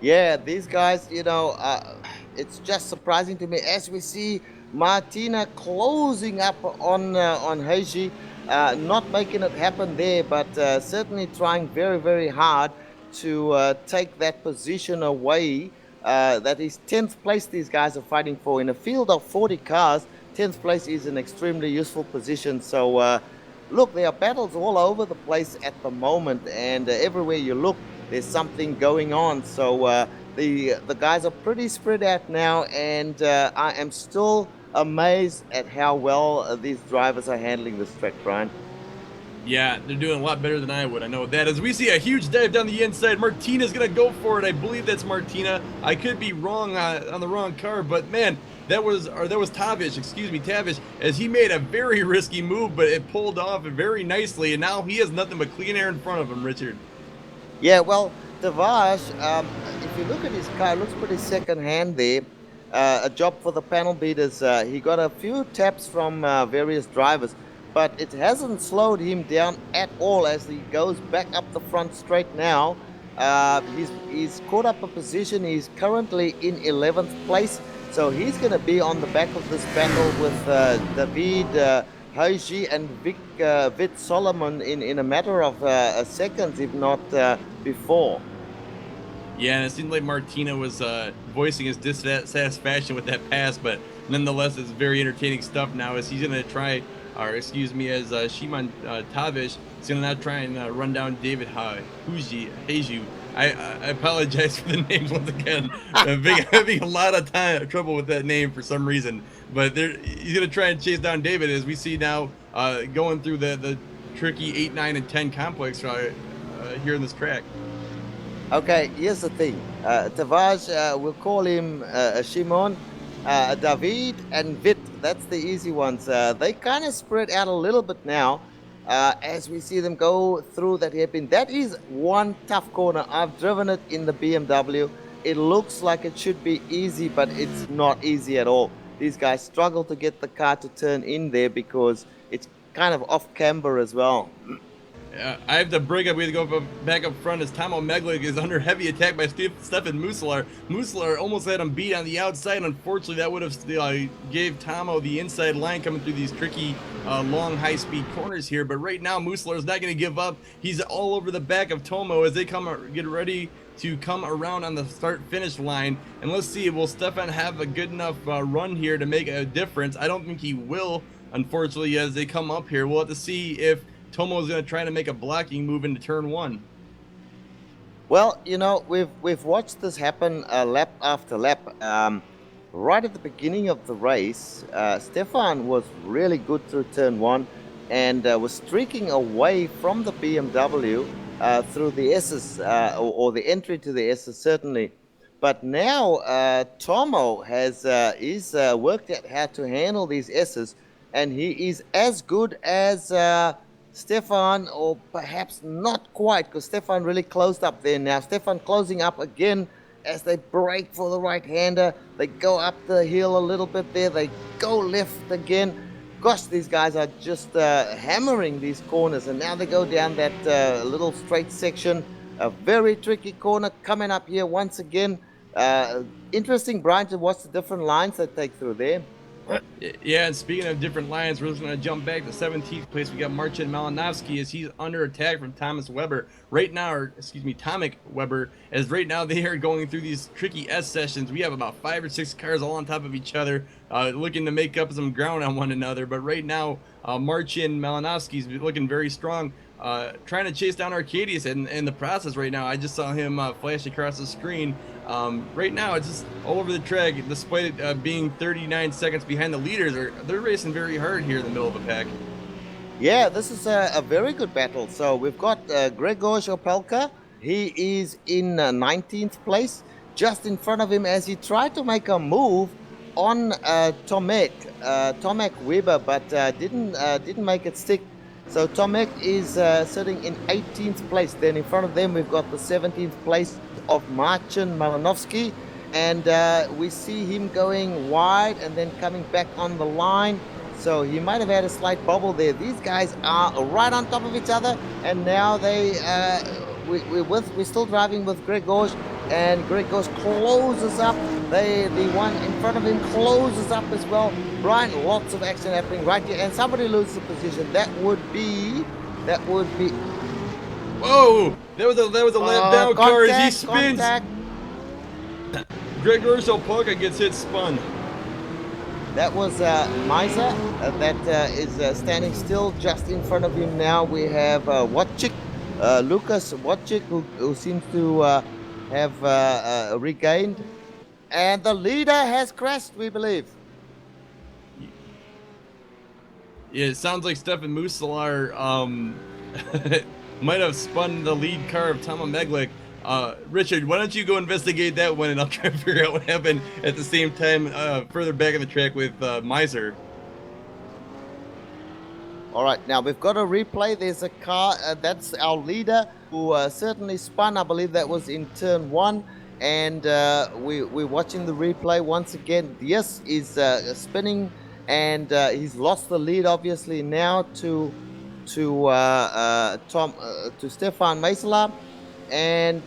Speaker 4: Yeah, these guys, it's just surprising to me as we see Martina closing up on Heiji, not making it happen there, but certainly trying very, very hard to take that position away. That is 10th place these guys are fighting for. In a field of 40 cars, 10th place is an extremely useful position. So, look, there are battles all over the place at the moment, and everywhere you look, there's something going on. So, the guys are pretty spread out now, and I am still amazed at how well these drivers are handling this track, Brian.
Speaker 3: Yeah, they're doing a lot better than I would. I know that. As we see a huge dive down the inside, Martina's going to go for it. I believe that's Martina. I could be wrong on the wrong car, but man, that was Tavish, as he made a very risky move, but it pulled off very nicely, and now he has nothing but clean air in front of him, Richard.
Speaker 4: Yeah, well, Tavares, if you look at his car, it looks pretty second-hand there. A job for the panel beaters. He got a few taps from various drivers, but it hasn't slowed him down at all as he goes back up the front straight now. He's caught up a position. He's currently in 11th place, so he's going to be on the back of this battle with David Heiji and Vit Solomon in a matter of seconds, if not before.
Speaker 3: Yeah, and it seemed like Martina was voicing his dissatisfaction with that pass, but nonetheless, it's very entertaining stuff now as he's going to try, or excuse me, as Shimon Tavish is going to now try and run down David Heiju. I apologize for the names once again. I'm having a lot of trouble with that name for some reason, but he's going to try and chase down David as we see now going through the tricky 8, 9, and 10 complex here in this track.
Speaker 4: Okay, here's the thing. Tavaj, we'll call him Shimon, David, and Vit. That's the easy ones. They kind of spread out a little bit now as we see them go through that hairpin. That is one tough corner. I've driven it in the BMW. It looks like it should be easy, but it's not easy at all. These guys struggle to get the car to turn in there because it's kind of off camber as well.
Speaker 3: I have to break up. We have to go back up front as Tomo Meglik is under heavy attack by Stefan Muselar. Muselar almost had him beat on the outside. Unfortunately, that would have gave Tomo the inside line coming through these tricky, long, high-speed corners here. But right now, Muselar is not going to give up. He's all over the back of Tomo as they get ready to come around on the start-finish line. And let's see, will Stefan have a good enough run here to make a difference? I don't think he will, unfortunately, as they come up here. We'll have to see if Tomo is going to try to make a blocking move into turn 1.
Speaker 4: Well, you know, we've watched this happen lap after lap. Right at the beginning of the race, Stefan was really good through turn 1 and was streaking away from the BMW through the S's or the entry to the S's certainly. But now Tomo has worked out how to handle these S's, and he is as good as Stefan, or perhaps not quite, because Stefan really closed up there. Now Stefan closing up again as they brake for the right-hander. They go up the hill a little bit there. They go left again. Gosh, these guys are just hammering these corners, and now they go down that little straight section. A very tricky corner coming up here once again. Interesting, Brian, to watch the different lines they take through there.
Speaker 3: Yeah, and speaking of different lines, we're just going to jump back to 17th place. We got Marcin Malinowski as he's under attack from Thomas Weber right now, or excuse me, Tomek Weber, as right now they are going through these tricky S sessions. We have about 5 or 6 cars all on top of each other, looking to make up some ground on one another. But right now, Marcin Malinowski's looking very strong, trying to chase down Arcadius in the process right now. I just saw him flash across the screen. Right now, it's just all over the track, despite it being 39 seconds behind the leaders. They're racing very hard here in the middle of the pack.
Speaker 4: Yeah, this is a very good battle. So we've got Grzegorz Opelka. He is in 19th place, just in front of him as he tried to make a move on Tomek Weber, but didn't make it stick. So Tomek is sitting in 18th place. Then in front of them, we've got the 17th place of Marcin Malinowski, and we see him going wide and then coming back on the line. So he might have had a slight bobble there. These guys are right on top of each other, and now we're still driving with Grzegorz, and Grzegorz closes up. The one in front of him closes up as well. Brian, lots of action happening right here, and somebody loses the position. That would be.
Speaker 3: Whoa! That was a lap down car as he spins. Grzegorz Opelka gets hit spun.
Speaker 4: That was Misa that is standing still just in front of him now. We have Wojcik, Lucas Wojcik, who seems to have regained. And the leader has crashed, we believe.
Speaker 3: Yeah, it sounds like Stefan Muselar might have spun the lead car of Tomo Meglik. Richard, why don't you go investigate that one, and I'll try to figure out what happened at the same time further back in the track with Miser.
Speaker 4: All right, now we've got a replay. There's a car, that's our leader, who certainly spun. I believe that was in turn 1. And we're watching the replay once again. Yes, is spinning, and he's lost the lead obviously now to Stefan Meisler. And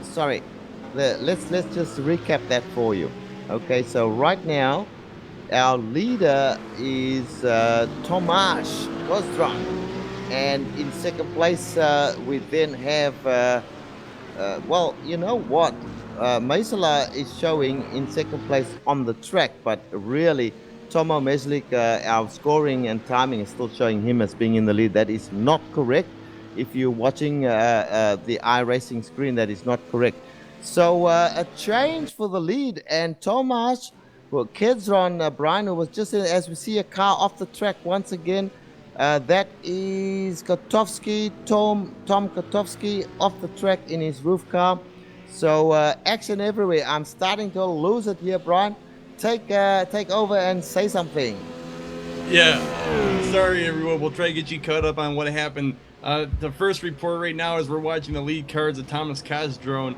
Speaker 4: sorry, let's just recap that for you. Okay, so right now our leader is Tomasz Kozdran. And in second place, we then have, well, you know what? Maisela is showing in second place on the track, but really, Tomo Meslik, our scoring and timing is still showing him as being in the lead. That is not correct. If you're watching the iRacing screen, that is not correct. So a change for the lead, and Tomasz, well, Kedzron, Brian, who was just in, as we see a car off the track once again. That is Kotowski, Tom Kotowski off the track in his roof car. So action everywhere. I'm starting to lose it here, Brian. Take over and say something.
Speaker 3: Yeah, sorry everyone. We'll try to get you caught up on what happened. The first report right now is we're watching the lead cars of Thomas Kozdron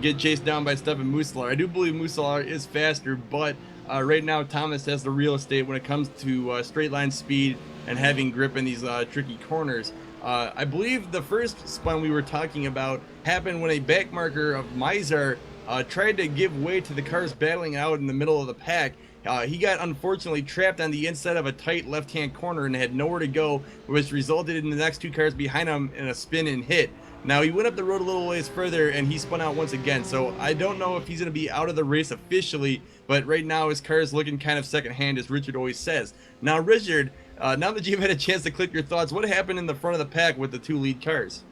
Speaker 3: get chased down by Stefan Muslar. I do believe Muslar is faster, but right now Thomas has the real estate when it comes to straight line speed and having grip in these tricky corners. I believe the first spun we were talking about happened when a backmarker of Mizar tried to give way to the cars battling out in the middle of the pack. He got unfortunately trapped on the inside of a tight left-hand corner and had nowhere to go, which resulted in the next two cars behind him in a spin and hit. Now he went up the road a little ways further and he spun out once again, so I don't know if he's going to be out of the race officially, but right now his car is looking kind of second-hand, as Richard always says. Now Richard, now that you've had a chance to click your thoughts, what happened in the front of the pack with the two lead cars?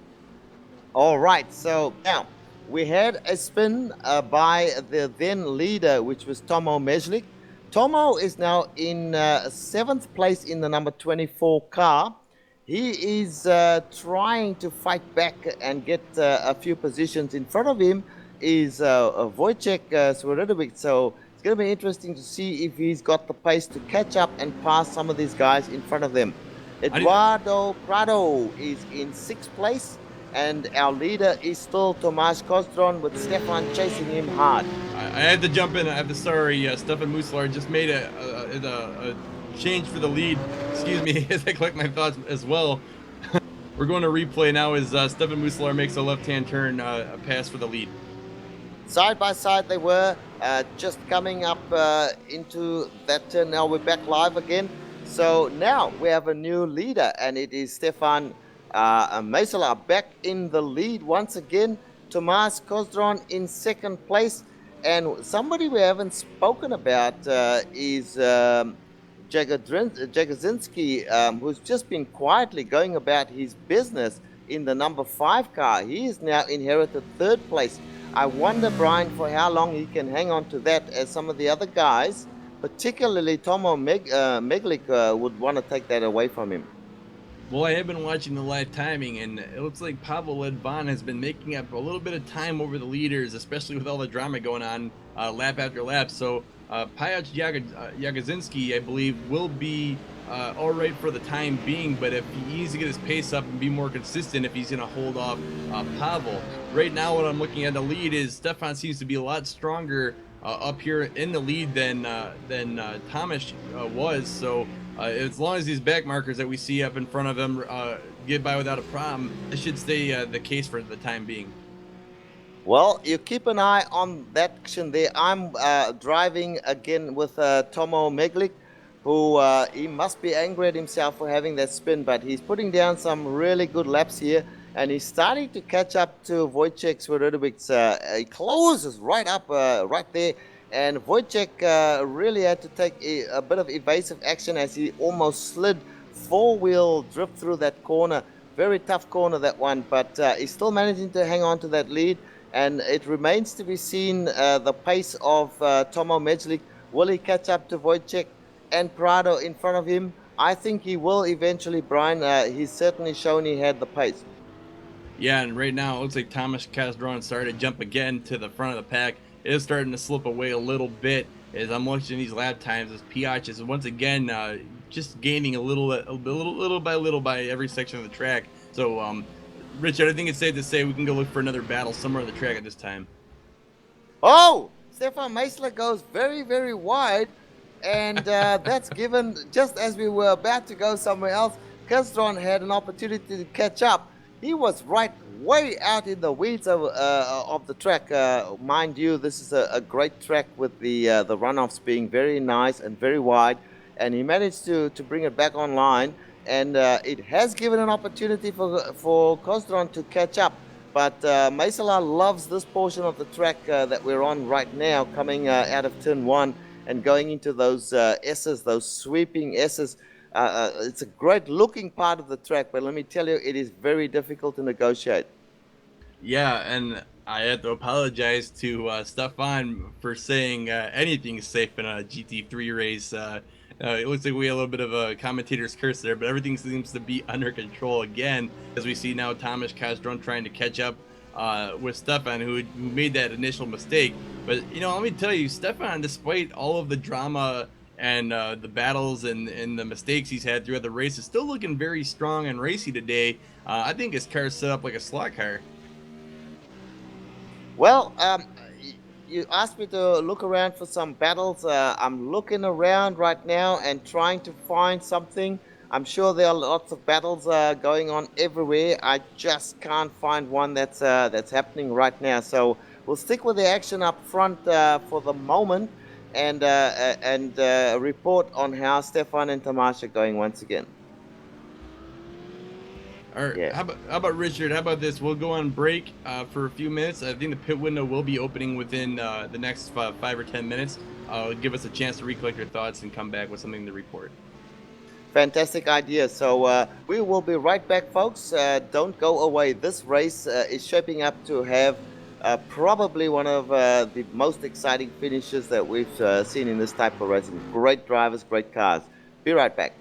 Speaker 4: All right, so now we had a spin by the then leader, which was Tomo Meslik. Tomo is now in 7th place in the number 24 car. He is trying to fight back and get a few positions. In front of him is Wojciech Swiridowicz. So it's going to be interesting to see if he's got the pace to catch up and pass some of these guys in front of them. Eduardo Prado is in 6th place. And our leader is still Tomasz Kozdron, with Stefan chasing him hard.
Speaker 3: I had to jump in. I have to sorry. Stefan Muslar just made a change for the lead. Excuse me as I collect my thoughts as well. We're going to replay now as Stefan Muslar makes a left-hand turn, a pass for the lead.
Speaker 4: Side by side they were, just coming up into that turn. Now we're back live again. So now we have a new leader, and it is Stefan Maisela back in the lead once again. Tomasz Kozdron in 2nd place, and somebody we haven't spoken about is Jagodzinski, who's just been quietly going about his business in the number 5 car. He is now inherited 3rd place. I wonder, Brian, for how long he can hang on to that, as some of the other guys, particularly Tomo Meglik, would want to take that away from him.
Speaker 3: Well, I have been watching the live timing, and it looks like Pavel Ledvan has been making up a little bit of time over the leaders, especially with all the drama going on lap after lap. So Pajac Jagodzinski, I believe, will be all right for the time being, but if he needs to get his pace up and be more consistent, if he's going to hold off Pavel. Right now, what I'm looking at the lead is Stefan seems to be a lot stronger up here in the lead than Thomas was. So as long as these back markers that we see up in front of him get by without a problem, it should stay the case for the time being.
Speaker 4: Well, you keep an eye on that action there. I'm driving again with Tomo Meglik, who he must be angry at himself for having that spin, but he's putting down some really good laps here, and he's starting to catch up to Wojciech Swiridowicz. He closes right up right there, and Wojciech really had to take a bit of evasive action as he almost slid 4-wheel drift through that corner. Very tough corner, that one, but he's still managing to hang on to that lead, and it remains to be seen the pace of Tomo Meglik. Will he catch up to Wojciech and Prado in front of him? I think he will eventually, Brian. He's certainly shown he had the pace.
Speaker 3: Yeah, and right now it looks like Thomas Kozdron started to jump again to the front of the pack. It is starting to slip away a little bit as I'm watching these lap times, as Piach is once again just gaining a little by little by every section of the track. So, Richard, I think it's safe to say we can go look for another battle somewhere on the track at this time.
Speaker 4: Oh, Stefan Maisela goes very, very wide, and that's given just as we were about to go somewhere else. Kozdron had an opportunity to catch up. He was right way out in the weeds of the track. Mind you, this is a great track with the runoffs being very nice and very wide, and he managed to bring it back online, and it has given an opportunity for Cosdron to catch up. But Maisala loves this portion of the track that we're on right now, coming out of turn 1 and going into those S's, those sweeping S's. It's a great looking part of the track, but let me tell you, it is very difficult to negotiate.
Speaker 3: Yeah, and I have to apologize to Stefan for saying anything safe in a GT3 race. It looks like we had a little bit of a commentator's curse there, but everything seems to be under control again, as we see now Thomas Castron trying to catch up with Stefan, who made that initial mistake. But, you know, let me tell you, Stefan, despite all of the drama and the battles and the mistakes he's had throughout the race, is still looking very strong and racy today. I think his car's set up like a slot car.
Speaker 4: Well, you asked me to look around for some battles. I'm looking around right now and trying to find something. I'm sure there are lots of battles going on everywhere. I just can't find one that's happening right now. So we'll stick with the action up front for the moment, and report on how Stefan and Tomasz are going once again.
Speaker 3: All right,
Speaker 4: Yeah.
Speaker 3: how about Richard? How about this? We'll go on break for a few minutes. I think the pit window will be opening within the next 5 or 10 minutes. Give us a chance to recollect your thoughts and come back with something to report.
Speaker 4: Fantastic idea. So we will be right back, folks. Don't go away. This race is shaping up to have probably one of the most exciting finishes that we've seen in this type of racing. Great drivers, great cars. Be right back.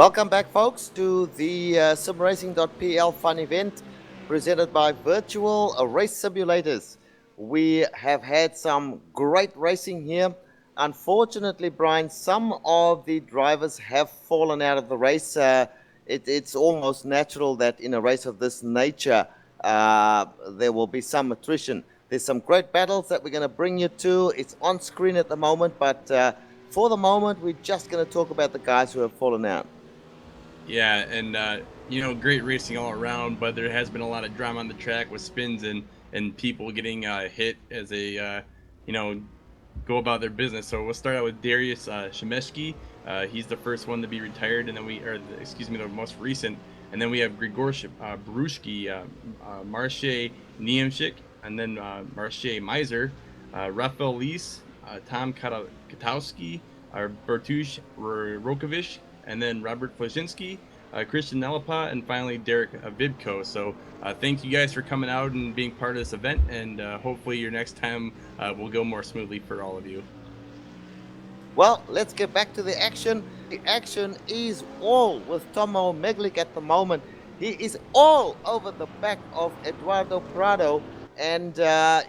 Speaker 4: Welcome back, folks, to the SimRacing.pl fun event presented by Virtual Race Simulators. We have had some great racing here. Unfortunately, Brian, some of the drivers have fallen out of the race. It's almost natural that in a race of this nature, there will be some attrition. There's some great battles that we're going to bring you to. It's on screen at the moment, but for the moment, we're just going to talk about the guys who have fallen out.
Speaker 3: Yeah, and great racing all around, but there has been a lot of drama on the track with spins and people getting hit as they go about their business. So we'll start out with Darius Shemeshki. He's the first one to be retired, and then the most recent. And then we have Grigor Barushki, Marche Niemczyk, and then Marche Meiser, Rafael Lees, Tom Katowski, Bertusz Rokovic, and then Robert Flazinski, Christian Nelapa, and finally Derek Vibko. So thank you guys for coming out and being part of this event, and hopefully your next time will go more smoothly for all of you.
Speaker 4: Well, let's get back to the action. The action is all with Tomo Meglik at the moment. He is all over the back of Eduardo Prado, and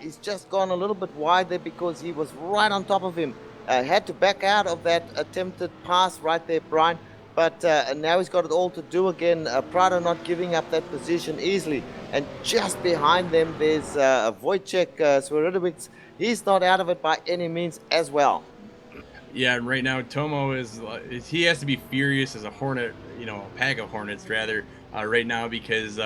Speaker 4: he's just gone a little bit wide there because he was right on top of him. Had to back out of that attempted pass right there, Brian. But now he's got it all to do again. Prado not giving up that position easily. And just behind them, there's Wojciech Swiridowicz. He's not out of it by any means as well.
Speaker 3: Yeah, and right now Tomo he has to be furious as a hornet, a pack of hornets rather, right now because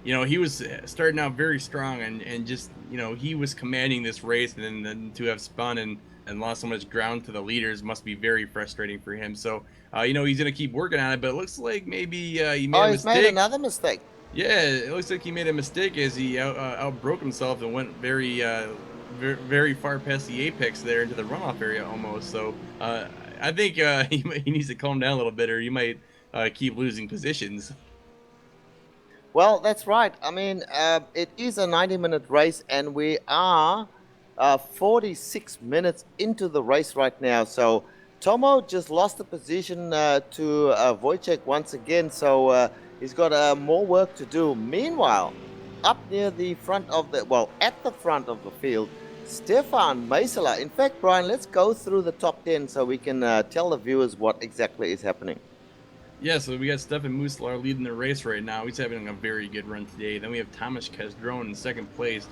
Speaker 3: he was starting out very strong and just he was commanding this race, and then to have spun and lost so much ground to the leaders must be very frustrating for him. So he's gonna keep working on it, but it looks like maybe he made a mistake.
Speaker 4: He's made another mistake.
Speaker 3: Yeah, it looks like he made a mistake as he outbroke himself and went very far past the apex there into the runoff area almost. So I think he needs to calm down a little bit, or he might keep losing positions.
Speaker 4: Well, that's right. I mean, it is a 90-minute race, and we are 46 minutes into the race right now. So Tomo just lost the position to Wojciech once again. So he's got more work to do. Meanwhile, up near the front of at the front of the field, Stefan Meisela. In fact, Brian, let's go through the top 10 so we can tell the viewers what exactly is happening.
Speaker 3: Yeah, so we got Stefan Muslar leading the race right now. He's having a very good run today. Then we have Tomasz Kazdron in second place.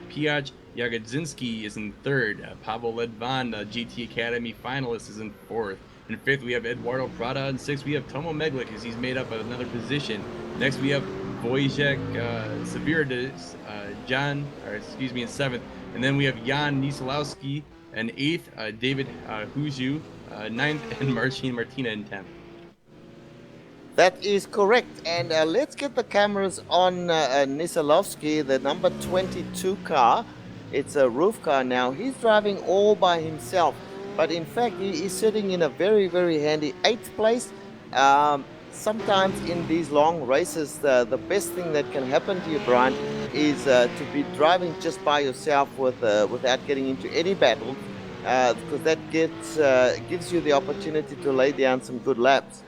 Speaker 3: Piotr Jagodzinski is in third. Pavel Ledvan, GT Academy finalist, is in fourth. In fifth, we have Eduardo Prada. In sixth, we have Tomo Meglik as he's made up another position. Next, we have Wojciech Swiridowicz, in seventh. And then we have Jan Nisolowski in eighth, David Huju, ninth, and Martina in 10th.
Speaker 4: That is correct. And let's get the cameras on Nisolowski, the number 22 car. It's a roof car now. He's driving all by himself. But in fact, he is sitting in a very, very handy 8th place. Sometimes in these long races, the best thing that can happen to you, Brian, is to be driving just by yourself without getting into any battle, because that gives you the opportunity to lay down some good laps.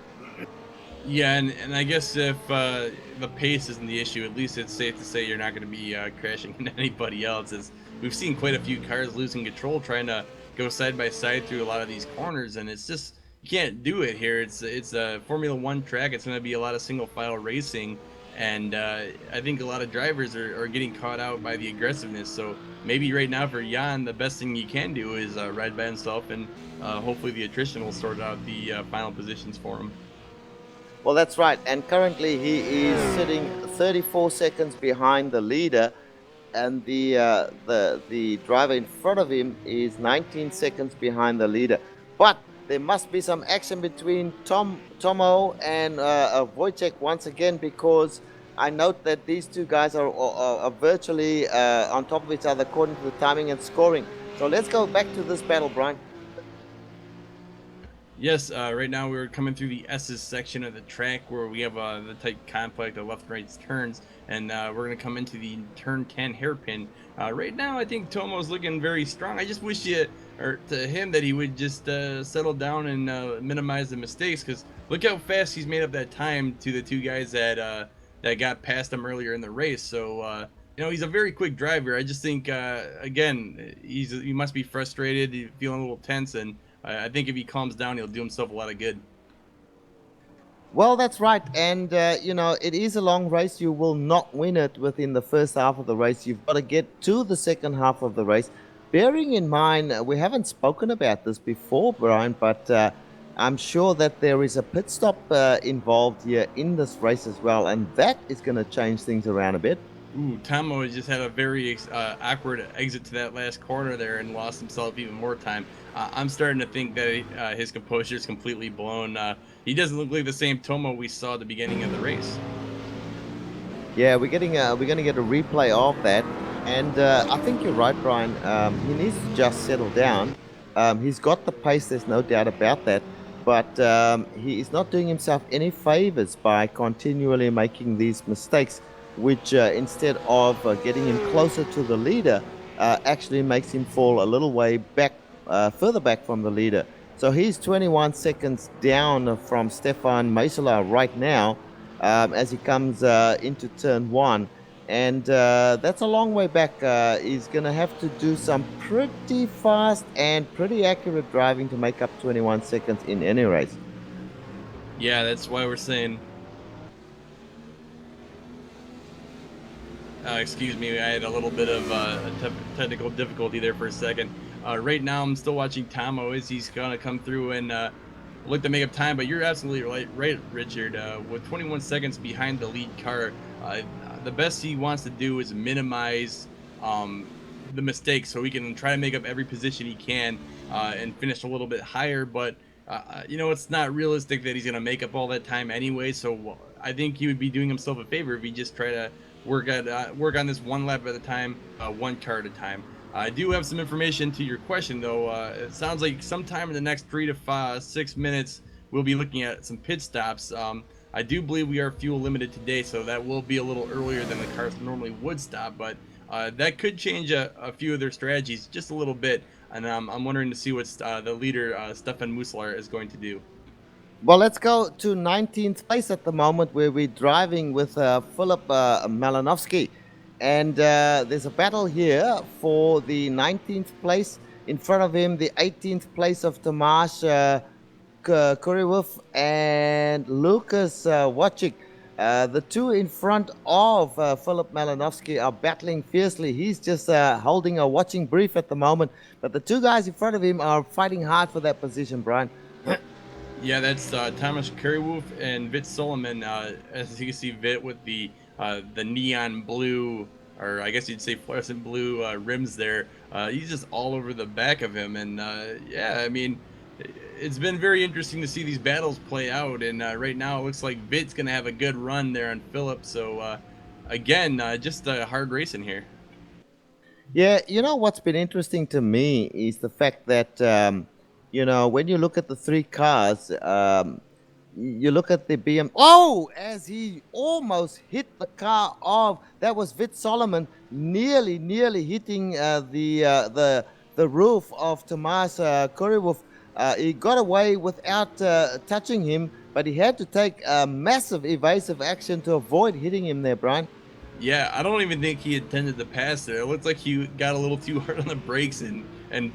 Speaker 3: Yeah, and I guess if the pace isn't the issue, at least it's safe to say you're not going to be crashing into anybody else. As we've seen quite a few cars losing control trying to go side by side through a lot of these corners, and it's just you can't do it here. It's a Formula One track. It's going to be a lot of single file racing, and I think a lot of drivers are getting caught out by the aggressiveness. So maybe right now for Jan, the best thing he can do is ride by himself, and hopefully the attrition will sort out the final positions for him.
Speaker 4: Well, that's right. And currently he is sitting 34 seconds behind the leader, and the driver in front of him is 19 seconds behind the leader. But there must be some action between Tomo and Wojciech once again, because I note that these two guys are virtually on top of each other according to the timing and scoring. So let's go back to this battle, Brian.
Speaker 3: Yes, right now we're coming through the S's section of the track where we have the tight conflict of left and right turns, and we're going to come into the turn 10 hairpin. Right now, I think Tomo's looking very strong. I just wish to him that he would just settle down and minimize the mistakes, because look how fast he's made up that time to the two guys that got past him earlier in the race. So, he's a very quick driver. I just think, again, he must be frustrated, he's feeling a little tense, and I think if he calms down, he'll do himself a lot of good.
Speaker 4: Well, that's right. And, it is a long race. You will not win it within the first half of the race. You've got to get to the second half of the race. Bearing in mind, we haven't spoken about this before, Brian, but I'm sure that there is a pit stop involved here in this race as well. And that is going to change things around a bit.
Speaker 3: Ooh, Tomo just had a very awkward exit to that last corner there and lost himself even more time. I'm starting to think that his composure is completely blown. He doesn't look like the same Tomo we saw at the beginning of the race.
Speaker 4: Yeah, we're going to get a replay of that. And I think you're right, Brian. He needs to just settle down. He's got the pace, there's no doubt about that. But he is not doing himself any favors by continually making these mistakes, which instead of getting him closer to the leader, actually makes him fall a little way back, further back from the leader. So he's 21 seconds down from Stefan Meisela right now as he comes into turn 1. And that's a long way back. He's going to have to do some pretty fast and pretty accurate driving to make up 21 seconds in any race.
Speaker 3: Yeah, that's why we're saying... excuse me, I had a little bit of technical difficulty there for a second. Right now, I'm still watching Tomo as he's going to come through and look to make up time, but you're absolutely right, Richard. With 21 seconds behind the lead car, the best he wants to do is minimize the mistakes so he can try to make up every position he can and finish a little bit higher, but it's not realistic that he's going to make up all that time anyway, so I think he would be doing himself a favor if he just try to work on this one lap at a time, one car at a time. I do have some information to your question, though. It sounds like sometime in the next 3 to 6 minutes, we'll be looking at some pit stops. I do believe we are fuel limited today, so that will be a little earlier than the cars normally would stop, but that could change a few of their strategies just a little bit, and I'm wondering to see what the leader, Stefan Muslar, is going to do.
Speaker 4: Well, let's go to 19th place at the moment, where we're driving with Philip Malinovsky. And there's a battle here for the 19th place. In front of him, the 18th place of Tomasz Kuriwov and Lucas Wachik. The two in front of Philip Malinovsky are battling fiercely. He's just holding a watching brief at the moment. But the two guys in front of him are fighting hard for that position, Brian.
Speaker 3: Yeah, that's Thomas Kuriwov and Vit Solomon. As you can see, Vit with the neon blue, or I guess you'd say fluorescent blue rims there. He's just all over the back of him, and yeah, I mean, it's been very interesting to see these battles play out. And right now, it looks like Vit's gonna have a good run there on Phillip. So again, just hard racing here.
Speaker 4: Yeah, what's been interesting to me is the fact that when you look at the three cars. You look at the BM. Oh, as he almost hit the car of, that was Vit Solomon, nearly hitting the roof of Tomasz Kuriwov. He got away without touching him, but he had to take massive evasive action to avoid hitting him there, Brian.
Speaker 3: Yeah, I don't even think he intended to pass there. It looked like he got a little too hard on the brakes and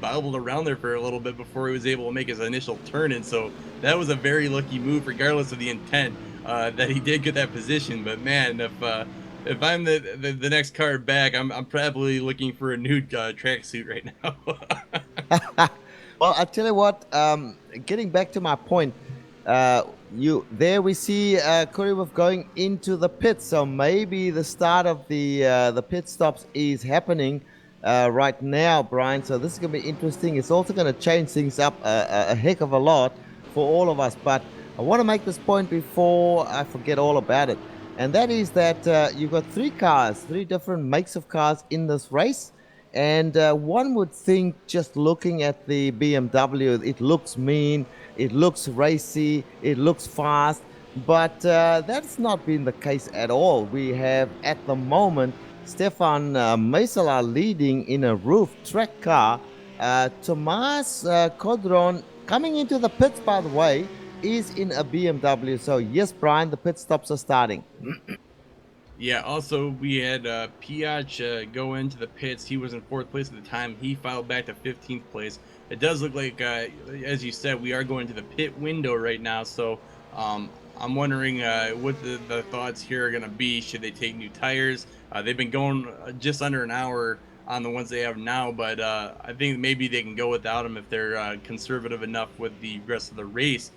Speaker 3: bobbled around there for a little bit before he was able to make his initial turn in. So that was a very lucky move, regardless of the intent, that he did get that position. But man, if I'm the next car back, I'm probably looking for a new tracksuit right now.
Speaker 4: Well, I tell you what, getting back to my point, there we see Kuriwov going into the pits, so maybe the start of the pit stops is happening right now, Brian. So this is going to be interesting. It's also going to change things up a heck of a lot for all of us. But I want to make this point before I forget all about it, and that is that you've got three different makes of cars in this race, And one would think, just looking at the BMW, it looks mean, it looks racy, it looks fast, but that's not been the case at all. We have, at the moment, Stefan Meisela leading in a roof track car. Tomas Kodron coming into the pits, by the way, is in a BMW. So yes, Brian, the pit stops are starting.
Speaker 3: Yeah, also we had Piach go into the pits. He was in 4th place at the time. He filed back to 15th place. It does look like, as you said, we are going to the pit window right now. So I'm wondering what the thoughts here are going to be. Should they take new tires? They've been going just under an hour on the ones they have now, but I think maybe they can go without them if they're conservative enough with the rest of the race.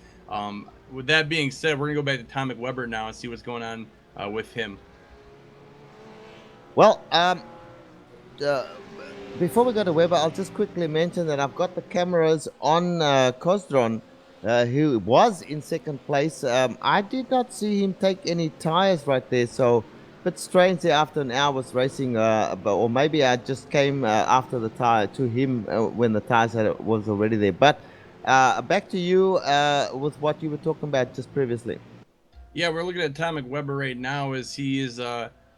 Speaker 3: With that being said, we're going to go back to Tomic Weber now and see what's going on with him.
Speaker 4: Well, before we go to Weber, I'll just quickly mention that I've got the cameras on Kozron, who was in 2nd place. I did not see him take any tires right there, so a bit strange there after an hour's racing, or maybe I just came after the tire to him when the tires was already there. But back to you with what you were talking about just previously.
Speaker 3: Yeah, we're looking at Tomic Weber right now as he is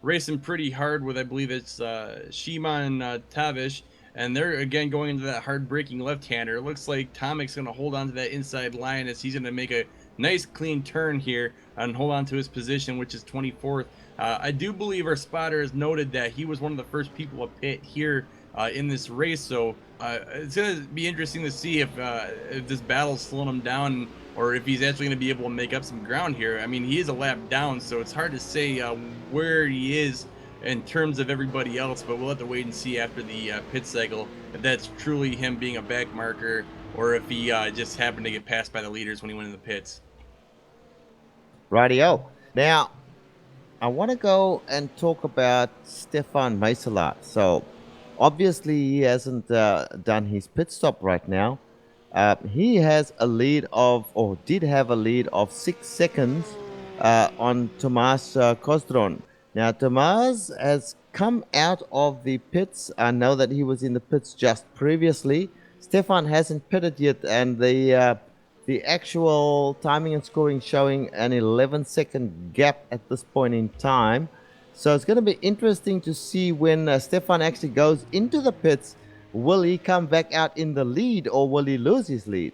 Speaker 3: racing pretty hard with, I believe it's Shimon Tavish, and they're again going into that hard braking left-hander. It looks like Tomic's going to hold on to that inside line as he's going to make a nice clean turn here and hold on to his position, which is 24th. I do believe our spotter has noted that he was one of the first people to pit here in this race, so it's going to be interesting to see if this battle's slowing him down or if he's actually going to be able to make up some ground here. I mean, he is a lap down, so it's hard to say where he is in terms of everybody else, but we'll have to wait and see after the pit cycle if that's truly him being a back marker or if he just happened to get passed by the leaders when he went in the pits.
Speaker 4: Rightio. Now, I want to go and talk about Stefan Meisela. So, obviously, he hasn't done his pit stop right now. He has a lead of, or did have a lead of 6 seconds on Tomas Kozron. Now, Tomas has come out of the pits. I know that he was in the pits just previously. Stefan hasn't pitted yet, and the actual timing and scoring showing an 11-second gap at this point in time. So it's going to be interesting to see when Stefan actually goes into the pits. Will he come back out in the lead or will he lose his lead?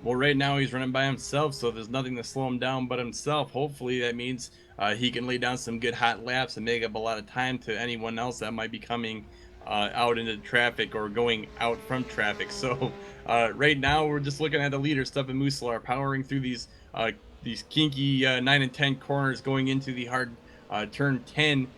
Speaker 3: Well, right now he's running by himself, so there's nothing to slow him down but himself. Hopefully that means he can lay down some good hot laps and make up a lot of time to anyone else that might be coming out into traffic or going out from traffic. So right now we're just looking at the leader, Stefan Meisela, powering through these kinky 9 and 10 corners, going into the hard turn 10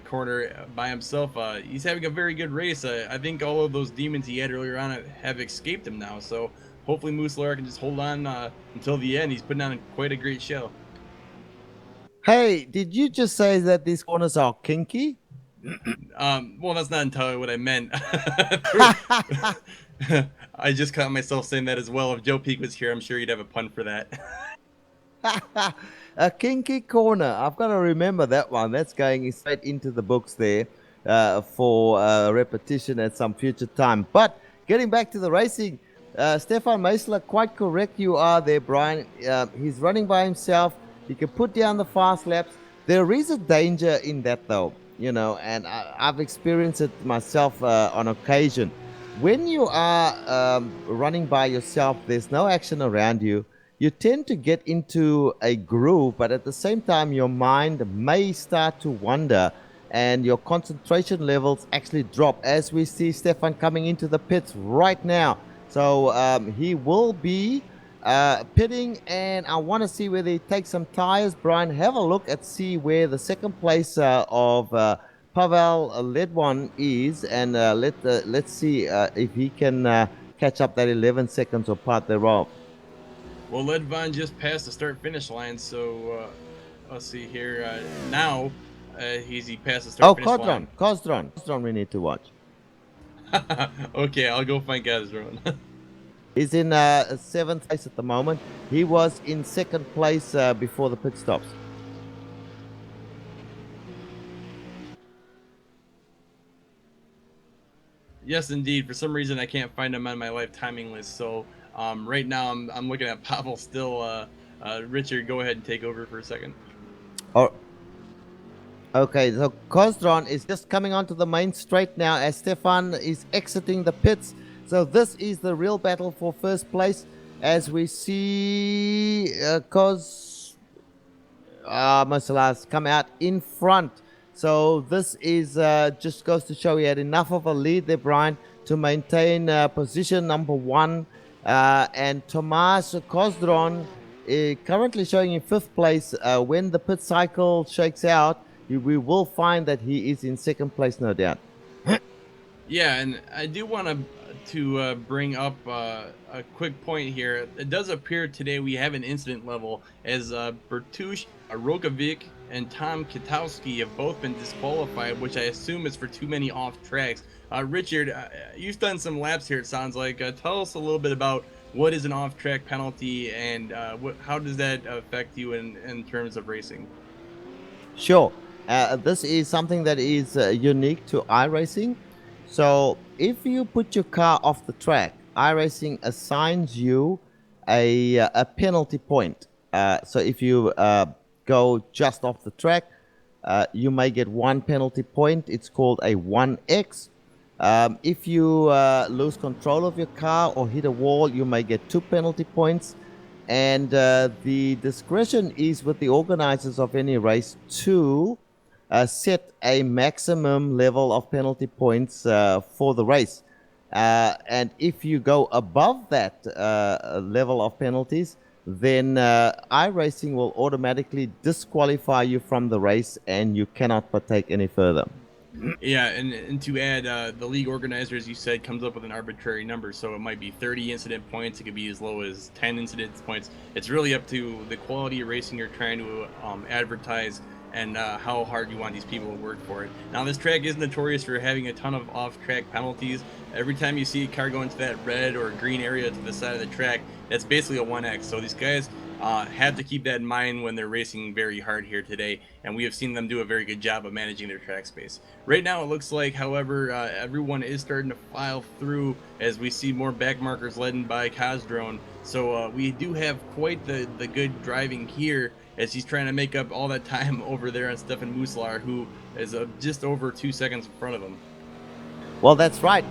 Speaker 3: corner by himself. He's having a very good race. I think all of those demons he had earlier on have escaped him now, so hopefully Meisela can just hold on until the end. He's putting on quite a great show.
Speaker 4: Hey, did you just say that these corners are kinky?
Speaker 3: Well, that's not entirely what I meant. I just caught myself saying that as well. If Joe Peak was here, I'm sure he'd have a pun for that.
Speaker 4: A kinky corner. I've got to remember that one. That's going straight into the books there for repetition at some future time. But getting back to the racing, Stefan Meisela, quite correct you are there, Brian. He's running by himself. He can put down the fast laps. There is a danger in that, though, you know, and I've experienced it myself on occasion. When you are running by yourself, there's no action around you. You tend to get into a groove, but at the same time, your mind may start to wander and your concentration levels actually drop, as we see Stefan coming into the pits right now. So he will be pitting, and I want to see whether he takes some tires. Brian, have a look at see where the second place of Pavel Ledwan is, and let's see if he can catch up that 11 seconds or part thereof.
Speaker 3: Well, Ledvan just passed the start-finish line, so let's see here. Now he passed the start-finish line. Kozron
Speaker 4: we need to watch.
Speaker 3: Okay, I'll go find Kozron.
Speaker 4: He's in 7th place at the moment. He was in 2nd place before the pit stops.
Speaker 3: Yes, indeed. For some reason, I can't find him on my live timing list. So right now, I'm looking at Pavel still. Richard, go ahead and take over for a second.
Speaker 4: Oh, okay, so Kozron is just coming onto the main straight now as Stefan is exiting the pits. So this is the real battle for first place as we see Masalas come out in front. So this is just goes to show he had enough of a lead there, Brian, to maintain position number 1. And Tomas Kozron currently showing in 5th place. When the pit cycle shakes out, we will find that he is in 2nd place, no doubt.
Speaker 3: Yeah, and I do want to bring up a quick point here. It does appear today we have an incident level as Bertush Rokovic and Tom Kitowski have both been disqualified, which I assume is for too many off tracks. Richard, you've done some laps here, it sounds like. Tell us a little bit about what is an off track penalty and how does that affect you in terms of racing?
Speaker 4: Sure. This is something that is unique to iRacing. So if you put your car off the track, iRacing assigns you a penalty point. So if you go just off the track, you may get 1 penalty point. It's called a 1x. If you lose control of your car or hit a wall, you may get 2 penalty points. And the discretion is with the organizers of any race to set a maximum level of penalty points for the race. And if you go above that level of penalties, then iRacing will automatically disqualify you from the race and you cannot partake any further.
Speaker 3: Yeah, and to add, the league organizer, as you said, comes up with an arbitrary number, so it might be 30 incident points, it could be as low as 10 incident points. It's really up to the quality of racing you're trying to advertise and how hard you want these people to work for it. Now, this track is notorious for having a ton of off-track penalties. Every time you see a car go into that red or green area to the side of the track, that's basically a 1x. So these guys have to keep that in mind when they're racing very hard here today, and we have seen them do a very good job of managing their track space. Right now it looks like, however, everyone is starting to file through as we see more back markers led by Kozron. So we do have quite the good driving here as he's trying to make up all that time over there on Stefan Muslar, who is just over 2 seconds in front of him.
Speaker 4: Well, that's right.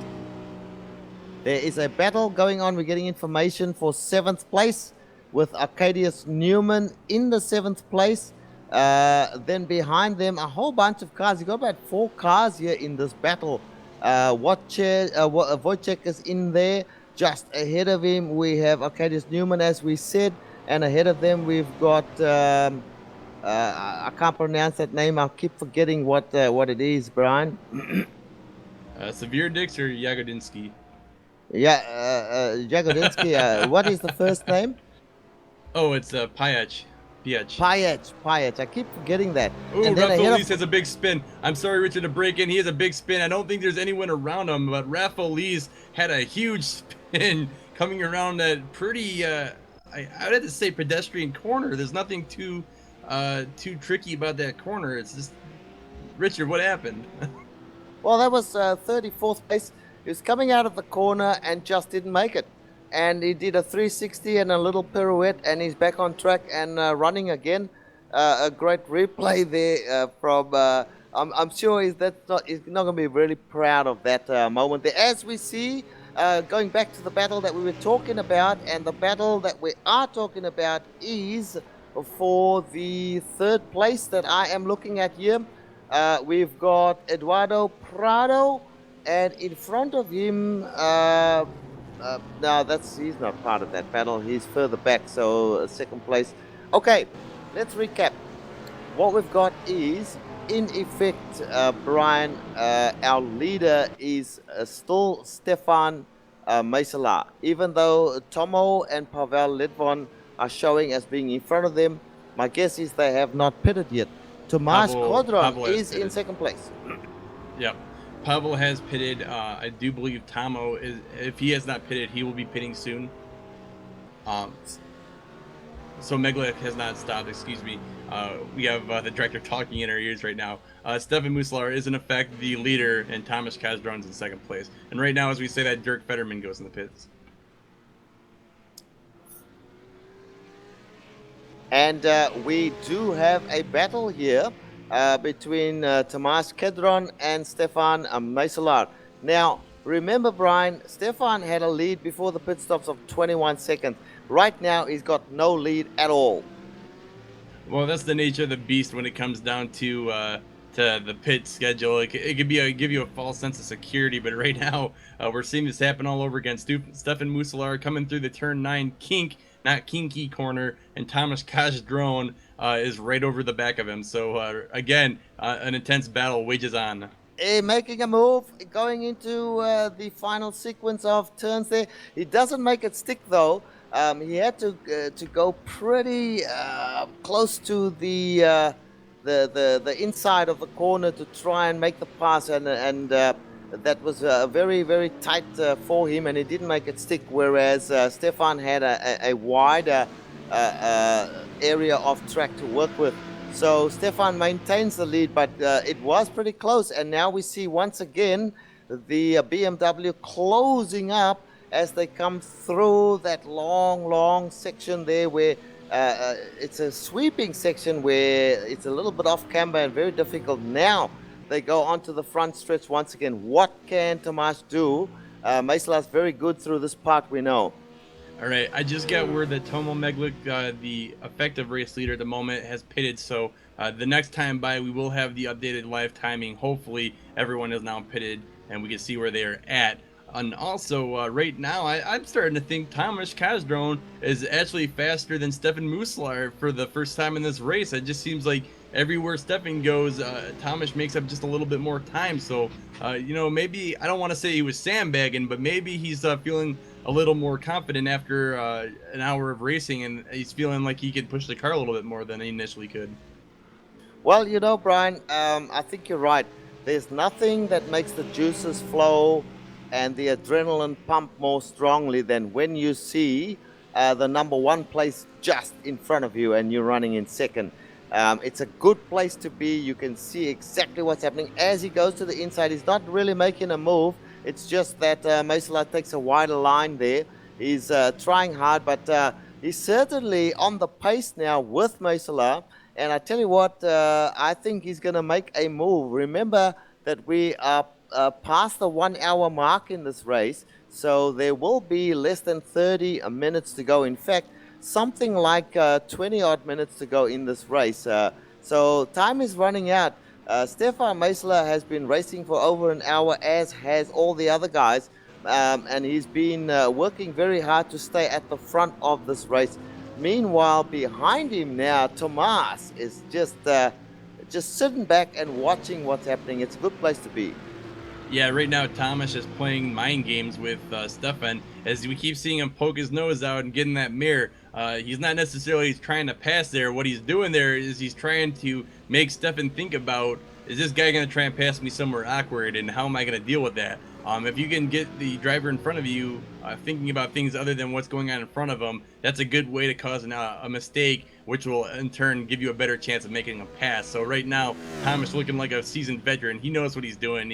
Speaker 4: There is a battle going on. We're getting information for 7th place with Arcadius Newman in the 7th place. Then behind them, a whole bunch of cars. You got about 4 cars here in this battle. Wojciech is in there. Just ahead of him, we have Arcadius Newman, as we said. And ahead of them, we've got... I can't pronounce that name. I'll keep forgetting what it is, Brian.
Speaker 3: Severe Dix or Jagodinsky?
Speaker 4: Yeah, Jagodinsky. What is the first name?
Speaker 3: Oh, it's Payach.
Speaker 4: Payach. I keep forgetting that.
Speaker 3: Ooh,
Speaker 4: and then
Speaker 3: Rafa Lees has a big spin. I'm sorry, Richard, to break in. He has a big spin. I don't think there's anyone around him, but Rafa Lees had a huge spin coming around that pretty, I would have to say pedestrian corner. There's nothing too tricky about that corner. It's just, Richard, what happened?
Speaker 4: Well, that was 34th place. He was coming out of the corner and just didn't make it. And he did a 360 and a little pirouette, and he's back on track and running again. A great replay there from. I'm sure he's not going to be really proud of that moment there. As we see, going back to the battle that we were talking about, and the battle that we are talking about is for the 3rd place that I am looking at here. We've got Eduardo Prado, and in front of him, no, he's not part of that battle. He's further back, so 2nd place. Okay, let's recap. What we've got is, in effect, Brian, our leader is still Stefan Meisela. Even though Tomo and Pavel Litvon are showing as being in front of them, my guess is they have not pitted yet. Tomas Kozron is in 2nd place.
Speaker 3: Yep. Pavel has pitted. I do believe Tomo is. If he has not pitted, he will be pitting soon. So Megalith has not stopped. Excuse me. We have the director talking in our ears right now. Stefan Muslar is in effect the leader, and Thomas Kasdron's in second place. And right now, as we say that, Dirk Fetterman goes in the pits.
Speaker 4: And we do have a battle here between Tomas Kedron and Stefan Meiselaar. Now, remember, Brian, Stefan had a lead before the pit stops of 21 seconds. Right now, he's got no lead at all.
Speaker 3: Well, that's the nature of the beast when it comes down to the pit schedule. It could give you a false sense of security, but right now we're seeing this happen all over again. Stefan Muselaar coming through the turn 9 kink, not kinky corner, and Thomas Kasdron is right over the back of him. So again, an intense battle wages on.
Speaker 4: Making a move, going into the final sequence of turns there. He doesn't make it stick though. He had to go pretty close to the inside of the corner to try and make the pass, and that was very, very tight for him, and he didn't make it stick, whereas Stefan had a wider area of track to work with. So Stefan maintains the lead, but it was pretty close, and now we see once again the BMW closing up as they come through that long section there where it's a sweeping section where it's a little bit off camber and very difficult. Now they go onto the front stretch once again. What can Tomas do? Meiselaar's very good through this part, we know.
Speaker 3: All right, I just got word that Tomo Meglic, the effective race leader at the moment, has pitted. So the next time by, we will have the updated live timing. Hopefully everyone is now pitted and we can see where they are at. And also, right now, I'm starting to think Thomas Kasdron is actually faster than Stefan Muselaar for the first time in this race. It just seems like everywhere Stefan goes, Thomas makes up just a little bit more time. So, maybe, I don't want to say he was sandbagging, but maybe he's feeling a little more confident after an hour of racing, and he's feeling like he could push the car a little bit more than he initially could.
Speaker 4: Well, Brian, I think you're right. There's nothing that makes the juices flow and the adrenaline pump more strongly than when you see the number one place just in front of you and you're running in second. It's a good place to be. You can see exactly what's happening. As he goes to the inside, he's not really making a move. It's just that Meiselaar takes a wider line there. He's trying hard, but he's certainly on the pace now with Meiselaar. And I tell you what, I think he's going to make a move. Remember that we are past the 1 hour mark in this race, so there will be less than 30 minutes to go. In fact, something like 20 odd minutes to go in this race. So time is running out. Stefan Meiselaar has been racing for over an hour, as has all the other guys, and he's been working very hard to stay at the front of this race. Meanwhile, behind him now, Tomas is just sitting back and watching what's happening. It's a good place to be.
Speaker 3: Yeah, right now Thomas is playing mind games with Stefan, as we keep seeing him poke his nose out and get in that mirror. He's not necessarily trying to pass there. What he's doing there is he's trying to make Stefan think about, is this guy going to try and pass me somewhere awkward, and how am I going to deal with that? If you can get the driver in front of you thinking about things other than what's going on in front of him, that's a good way to cause a mistake, which will in turn give you a better chance of making a pass. So right now, Thomas looking like a seasoned veteran. He knows what he's doing.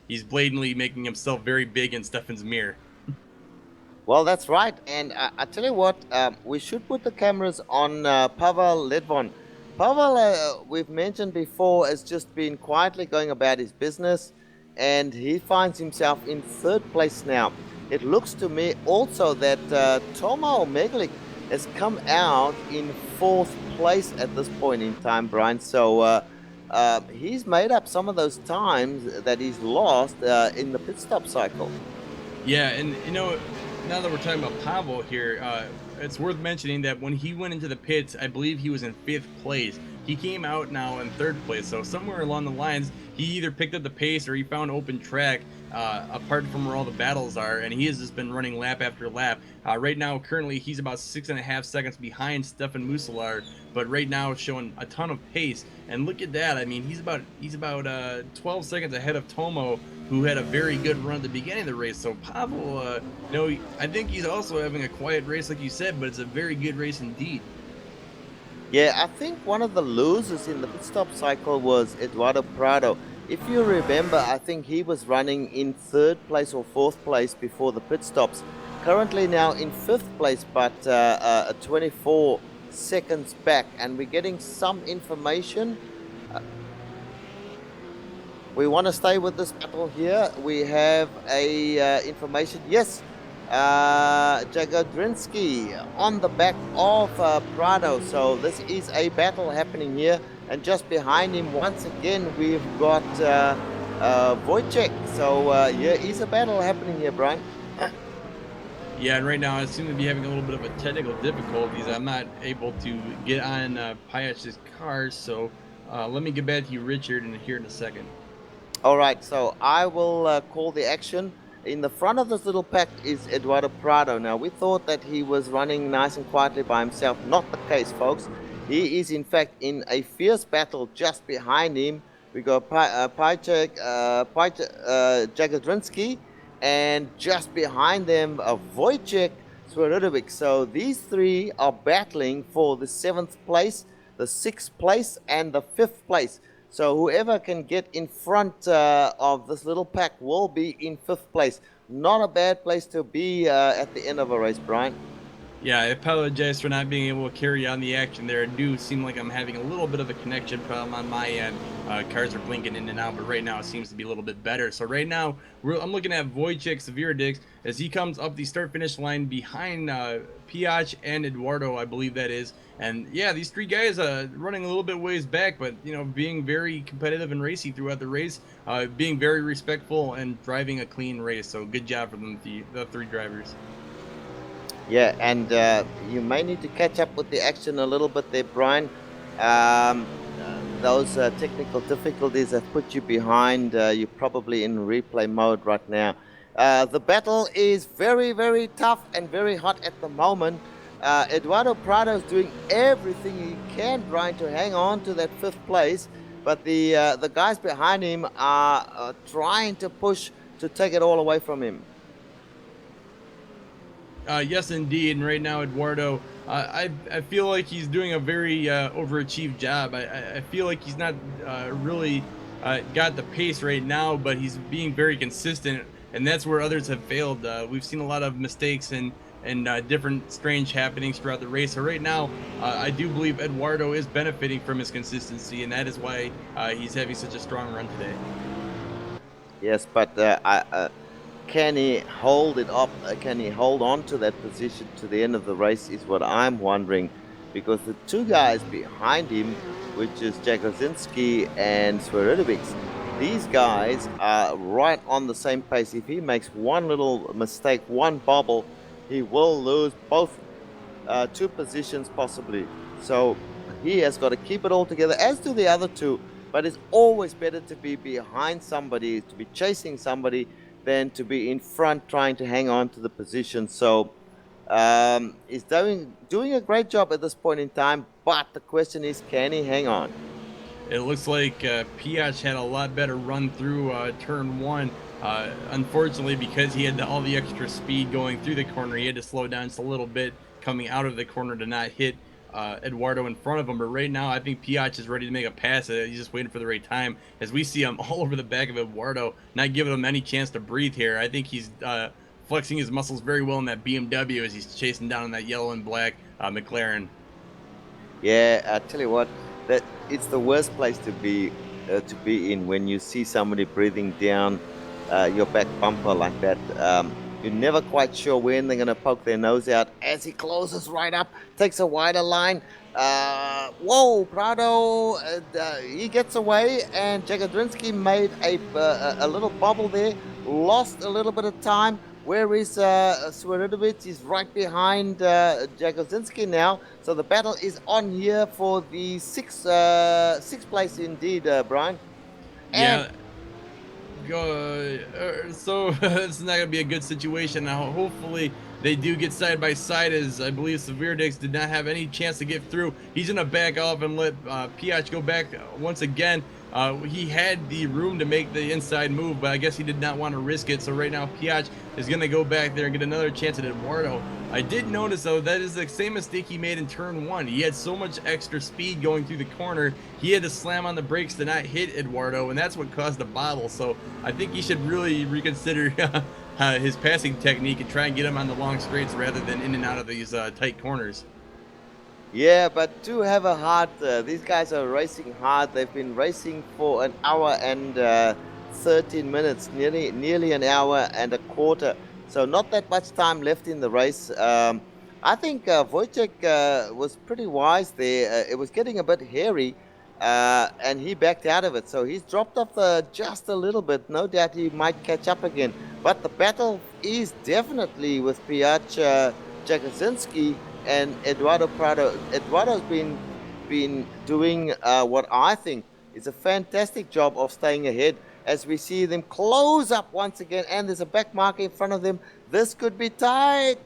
Speaker 3: He's blatantly making himself very big in Stefan's mirror.
Speaker 4: Well, that's right. And I tell you what, we should put the cameras on Pavel Ledvon. Pavel, we've mentioned before, has just been quietly going about his business, and he finds himself in third place now. It looks to me also that Tomo Meglic has come out in fourth place at this point in time, Brian. So he's made up some of those times that he's lost in the pit stop cycle.
Speaker 3: Yeah, and now that we're talking about Pavel here, it's worth mentioning that when he went into the pits, I believe he was in 5th place. He came out now in 3rd place, so somewhere along the lines, he either picked up the pace or he found open track apart from where all the battles are, and he has just been running lap after lap. Right now, currently, he's about 6.5 seconds behind Stefan Muselaar, but right now showing a ton of pace. And look at that, I mean, he's about 12 seconds ahead of Tomo, who had a very good run at the beginning of the race. So Pavel, I think he's also having a quiet race like you said, but it's a very good race indeed.
Speaker 4: Yeah, I think one of the losers in the pit stop cycle was Eduardo Prado. If you remember, I think he was running in 3rd place or 4th place before the pit stops. Currently now in 5th place, but 24 seconds back. And we're getting some information. We want to stay with this battle here. We have a information. Yes, Jagodrinsky on the back of Prado. So this is a battle happening here. And just behind him, once again, we've got Wojciech. So here is a battle happening here, Brian.
Speaker 3: Yeah, and right now I seem to be having a little bit of a technical difficulties. I'm not able to get on Piach's car, so let me get back to you, Richard, in here in a second.
Speaker 4: All right, so I will call the action. In the front of this little pack is Eduardo Prado. Now, we thought that he was running nice and quietly by himself. Not the case, folks. He is, in fact, in a fierce battle just behind him. We got Jagodrinsky, and just behind them, Wojciech Swiatek. So these three are battling for the 7th place, the 6th place, and the 5th place. So whoever can get in front of this little pack will be in 5th place. Not a bad place to be at the end of a race, Brian.
Speaker 3: Yeah, I apologize for not being able to carry on the action there. It do seem like I'm having a little bit of a connection problem on my end. Cars are blinking in and out, but right now it seems to be a little bit better. So right now, I'm looking at Wojciech Swiatek as he comes up the start-finish line behind Piach and Eduardo, I believe that is. And yeah, these three guys running a little bit ways back, but you know, being very competitive and racy throughout the race, being very respectful and driving a clean race. So good job for them, the three drivers.
Speaker 4: Yeah, and you may need to catch up with the action a little bit there, Brian. Those technical difficulties have put you behind. You're probably in replay mode right now. The battle is very, very tough and very hot at the moment. Eduardo Prado is doing everything he can, Brian, to hang on to that 5th place. But the guys behind him are trying to push to take it all away from him.
Speaker 3: Yes, indeed. And right now, Eduardo, I feel like he's doing a very overachieved job. I feel like he's not really got the pace right now, but he's being very consistent, and that's where others have failed. We've seen a lot of mistakes and different strange happenings throughout the race. So right now, I do believe Eduardo is benefiting from his consistency, and that is why he's having such a strong run today.
Speaker 4: Yes, but can he hold it up? Can he hold on to that position to the end of the race is what I'm wondering, because the two guys behind him, which is Jagodzinski and Swiatek, these guys are right on the same pace. If he makes one little mistake, one bobble, he will lose both 2 positions possibly. So he has got to keep it all together, as do the other two. But it's always better to be behind somebody, to be chasing somebody, than to be in front trying to hang on to the position. So he's doing a great job at this point in time, but the question is, can he hang on?
Speaker 3: It looks like Piach had a lot better run through turn 1. Unfortunately, because he had all the extra speed going through the corner, he had to slow down just a little bit coming out of the corner to not hit Eduardo in front of him. But right now, I think Piach is ready to make a pass. He's just waiting for the right time, as we see him all over the back of Eduardo, not giving him any chance to breathe here. I think he's flexing his muscles very well in that BMW as he's chasing down in that yellow and black McLaren.
Speaker 4: Yeah, I tell you what, that it's the worst place to be in when you see somebody breathing down your back bumper like that. You're never quite sure when they're going to poke their nose out. As he closes right up, takes a wider line. Whoa, Prado, he gets away, and Jagodrinsky made a little bobble there, lost a little bit of time. Where is Swiatek? He's right behind Jagodzinski now. So the battle is on here for the sixth place indeed, Brian.
Speaker 3: And so it's not going to be a good situation now. Hopefully they do get side by side, as I believe Swiatek did not have any chance to get through. He's going to back off and let Piach go back once again. He had the room to make the inside move, but I guess he did not want to risk it. So right now, Piach is going to go back there and get another chance at Eduardo. I did notice, though, that is the same mistake he made in turn 1. He had so much extra speed going through the corner, he had to slam on the brakes to not hit Eduardo, and that's what caused the bobble. So I think he should really reconsider his passing technique and try and get him on the long straights rather than in and out of these tight corners.
Speaker 4: Yeah, but do have a heart. These guys are racing hard. They've been racing for an hour and 13 minutes, nearly an hour and a quarter. So not that much time left in the race. I think Wojciech was pretty wise there. It was getting a bit hairy, and he backed out of it. So he's dropped off just a little bit. No doubt he might catch up again. But the battle is definitely with Piach Jagosinski and Eduardo Prado. Eduardo's been doing what I think is a fantastic job of staying ahead as we see them close up once again, and there's a back marker in front of them. This could be tight.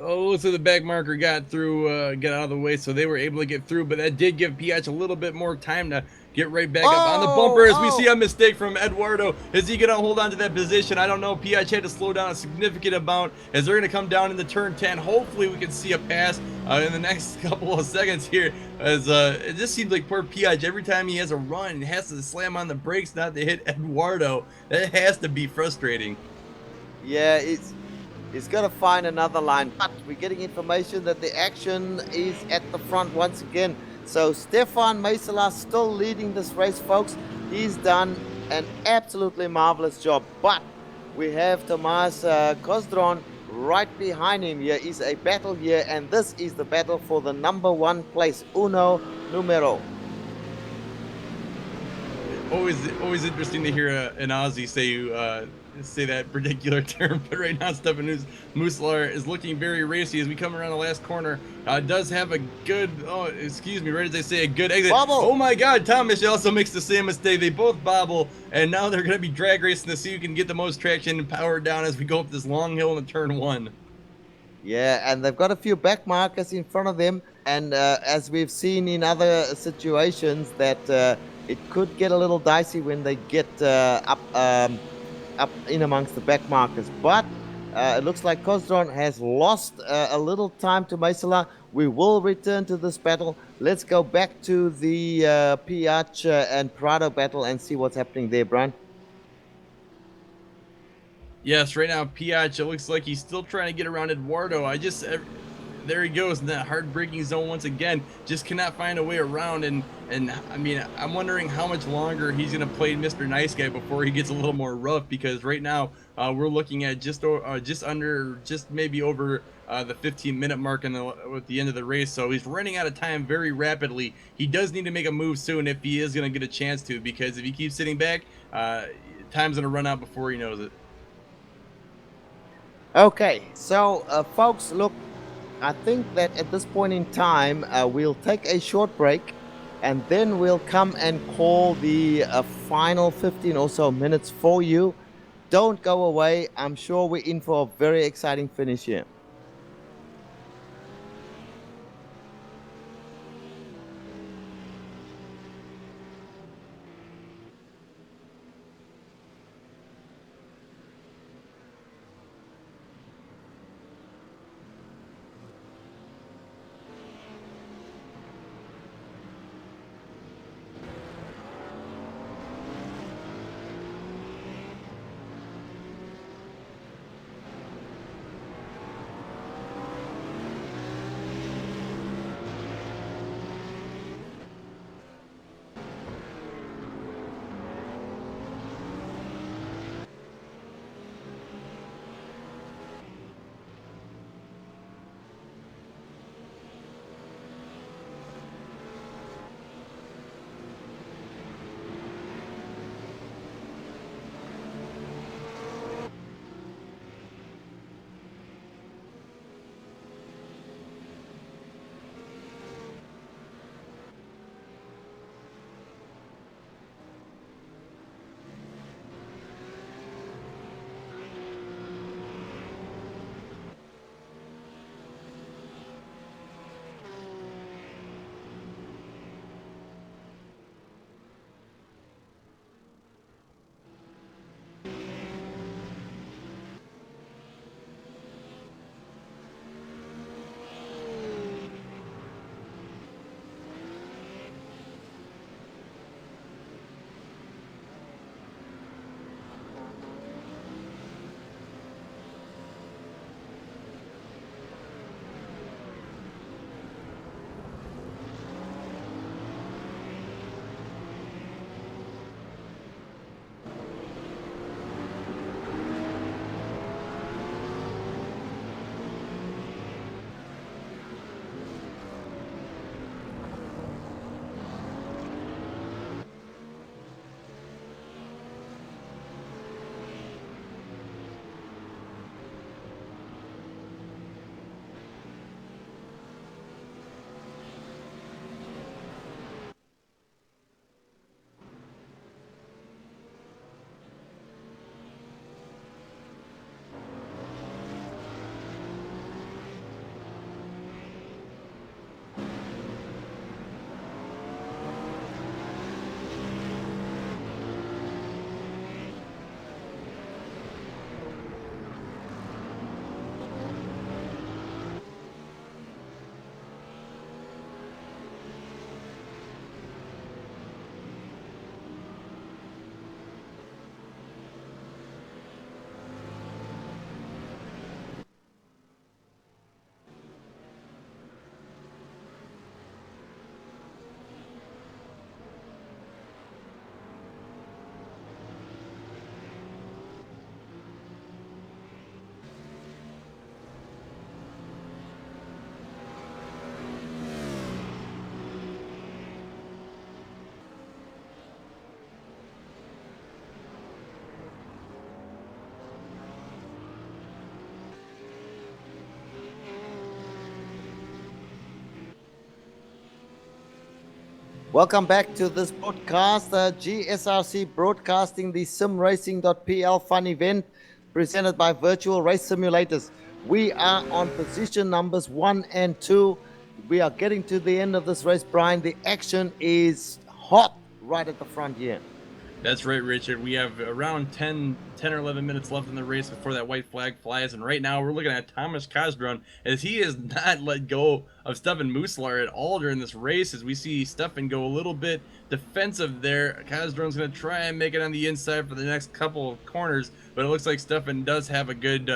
Speaker 3: Oh, so the back marker got through, got out of the way, so they were able to get through, but that did give Piach a little bit more time to get right back up on the bumper as we see a mistake from Eduardo. Is he going to hold on to that position? I don't know. Piach had to slow down a significant amount as they're going to come down into turn 10. Hopefully we can see a pass in the next couple of seconds here, as it just seems like poor Piach, every time he has a run, he has to slam on the brakes not to hit Eduardo. That has to be frustrating.
Speaker 4: Yeah, He's got to find another line, but we're getting information that the action is at the front once again. So Stefan Meisela still leading this race, folks. He's done an absolutely marvelous job, but we have Tomas Kozdron right behind him. Here is a battle here, and this is the battle for the #1 place, uno numero.
Speaker 3: Always interesting to hear an Aussie say that particular term, but right now Stefan Muslar is looking very racy as we come around the last corner. Does have a good, right as I say, a good exit.
Speaker 4: Bobble.
Speaker 3: Oh my God, Thomas also makes the same mistake. They both bobble, and now they're going to be drag racing to see who can get the most traction and power down as we go up this long hill in turn 1.
Speaker 4: Yeah, and they've got a few back markers in front of them, and as we've seen in other situations, that it could get a little dicey when they get up in amongst the back markers. But it looks like Kozdron has lost a little time to Meisela. We will return to this battle. Let's go back to the Piach and Prado battle and see what's happening there, Brian.
Speaker 3: Yes, right now Piach, it looks like he's still trying to get around Eduardo. There he goes in that hard braking zone once again. Just cannot find a way around, and I mean, I'm wondering how much longer he's gonna play Mr. Nice Guy before he gets a little more rough, because right now we're looking at just maybe over the 15-minute mark at the end of the race. So he's running out of time very rapidly. He does need to make a move soon if he is gonna get a chance to, because if he keeps sitting back, time's gonna run out before he knows it.
Speaker 4: Okay, so folks, look, I think that at this point in time, we'll take a short break, and then we'll come and call the final 15 or so minutes for you. Don't go away. I'm sure we're in for a very exciting finish here. Welcome back to this broadcast, GSRC broadcasting the SimRacing.pl fun event presented by Virtual Race Simulators. We are on position numbers 1 and 2. We are getting to the end of this race, Brian. The action is hot right at the front here.
Speaker 3: That's right, Richard. We have around 10 or 11 minutes left in the race before that white flag flies, and right now we're looking at Thomas Kosdron as he has not let go of Stefan Muslar at all during this race, as we see Stefan go a little bit defensive there. Kosdron's going to try and make it on the inside for the next couple of corners, but it looks like Stefan does have a good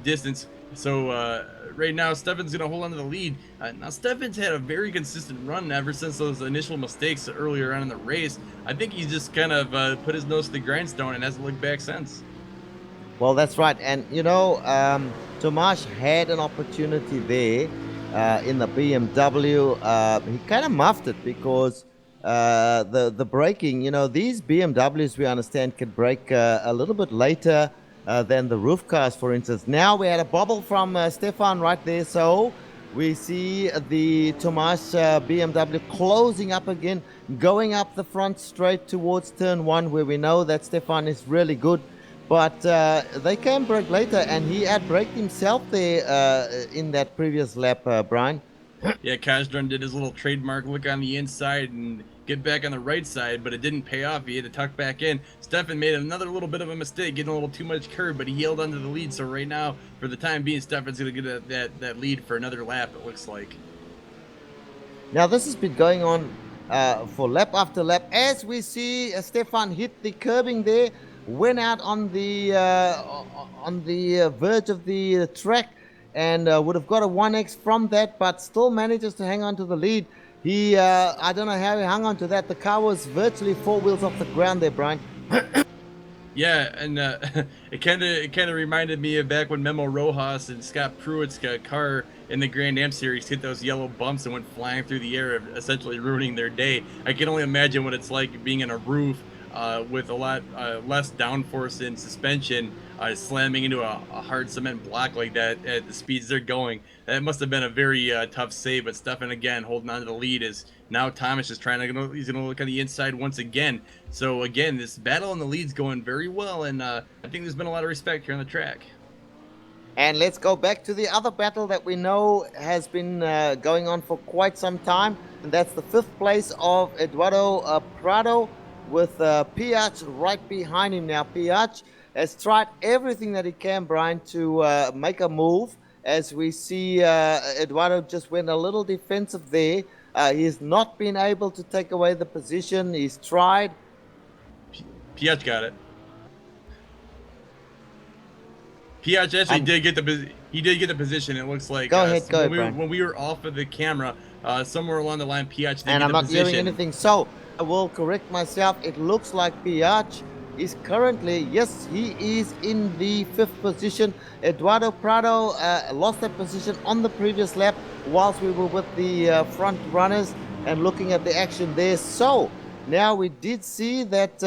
Speaker 3: distance. So right now, Stefan's going to hold on to the lead. Now, Stefan's had a very consistent run ever since those initial mistakes earlier on in the race. I think he's just kind of put his nose to the grindstone and hasn't looked back since.
Speaker 4: Well, that's right. And, Tomasz had an opportunity there in the BMW. He kind of muffed it because the braking, these BMWs, we understand, can brake a little bit later than the roof cars, for instance. Now we had a bobble from Stefan right there. So we see the Tomasz BMW closing up again, going up the front straight towards turn 1, where we know that Stefan is really good. But they can brake later, and he had braked himself there in that previous lap, Brian.
Speaker 3: Yeah, Kosdron did his little trademark look on the inside and get back on the right side, but it didn't pay off. He had to tuck back in. Stefan made another little bit of a mistake, getting a little too much curve, but he held onto the lead. So right now, for the time being, Stefan's going to get that lead for another lap, it looks like.
Speaker 4: Now, this has been going on for lap after lap. As we see Stefan hit the curbing there, went out on the verge of the track, and would have got a 1x from that, but still manages to hang on to the lead. He, I don't know how he hung on to that. The car was virtually 4 wheels off the ground there, Brian.
Speaker 3: Yeah, and it kind of reminded me of back when Memo Rojas and Scott Pruitt's car in the Grand Am Series hit those yellow bumps and went flying through the air, essentially ruining their day. I can only imagine what it's like being in a roof with a lot less downforce in suspension, slamming into a hard cement block like that at the speeds they're going. That must have been a very tough save, but Stefan again holding on to the lead as now Thomas is he's going to look on the inside once again. So again, this battle in the lead's going very well, and I think there's been a lot of respect here on the track.
Speaker 4: And let's go back to the other battle that we know has been going on for quite some time, and that's the 5th place of Eduardo Prado, with Piach right behind him now. Piach has tried everything that he can, Brian, to make a move. As we see, Eduardo just went a little defensive there. He has not been able to take away the position. He's tried.
Speaker 3: Piach got it. Piach actually did get the position. It looks like.
Speaker 4: Go ahead, Brian.
Speaker 3: When we were off of the camera, somewhere along the line, Piach did get the position.
Speaker 4: And I'm not hearing anything. So I will correct myself. It looks like Piach is currently, yes, he is in the 5th position. Eduardo Prado lost that position on the previous lap whilst we were with the front runners and looking at the action there. So now we did see that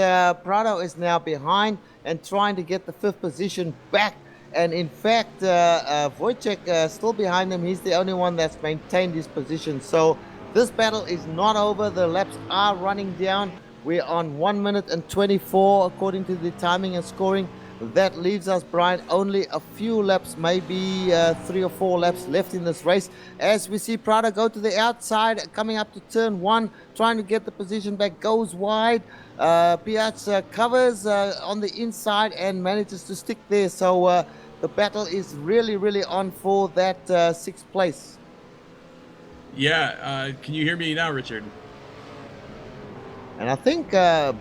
Speaker 4: Prado is now behind and trying to get the 5th position back. And in fact, Wojciech still behind him. He's the only one that's maintained his position. So this battle is not over. The laps are running down. We're on 1 minute and 24 according to the timing and scoring. That leaves us, Brian, only a few laps, maybe 3 or 4 laps left in this race. As we see Prado go to the outside, coming up to turn 1, trying to get the position back, goes wide. Piach covers on the inside and manages to stick there. So the battle is really, really on for that 6th place.
Speaker 3: Yeah, can you hear me now, Richard?
Speaker 4: And I think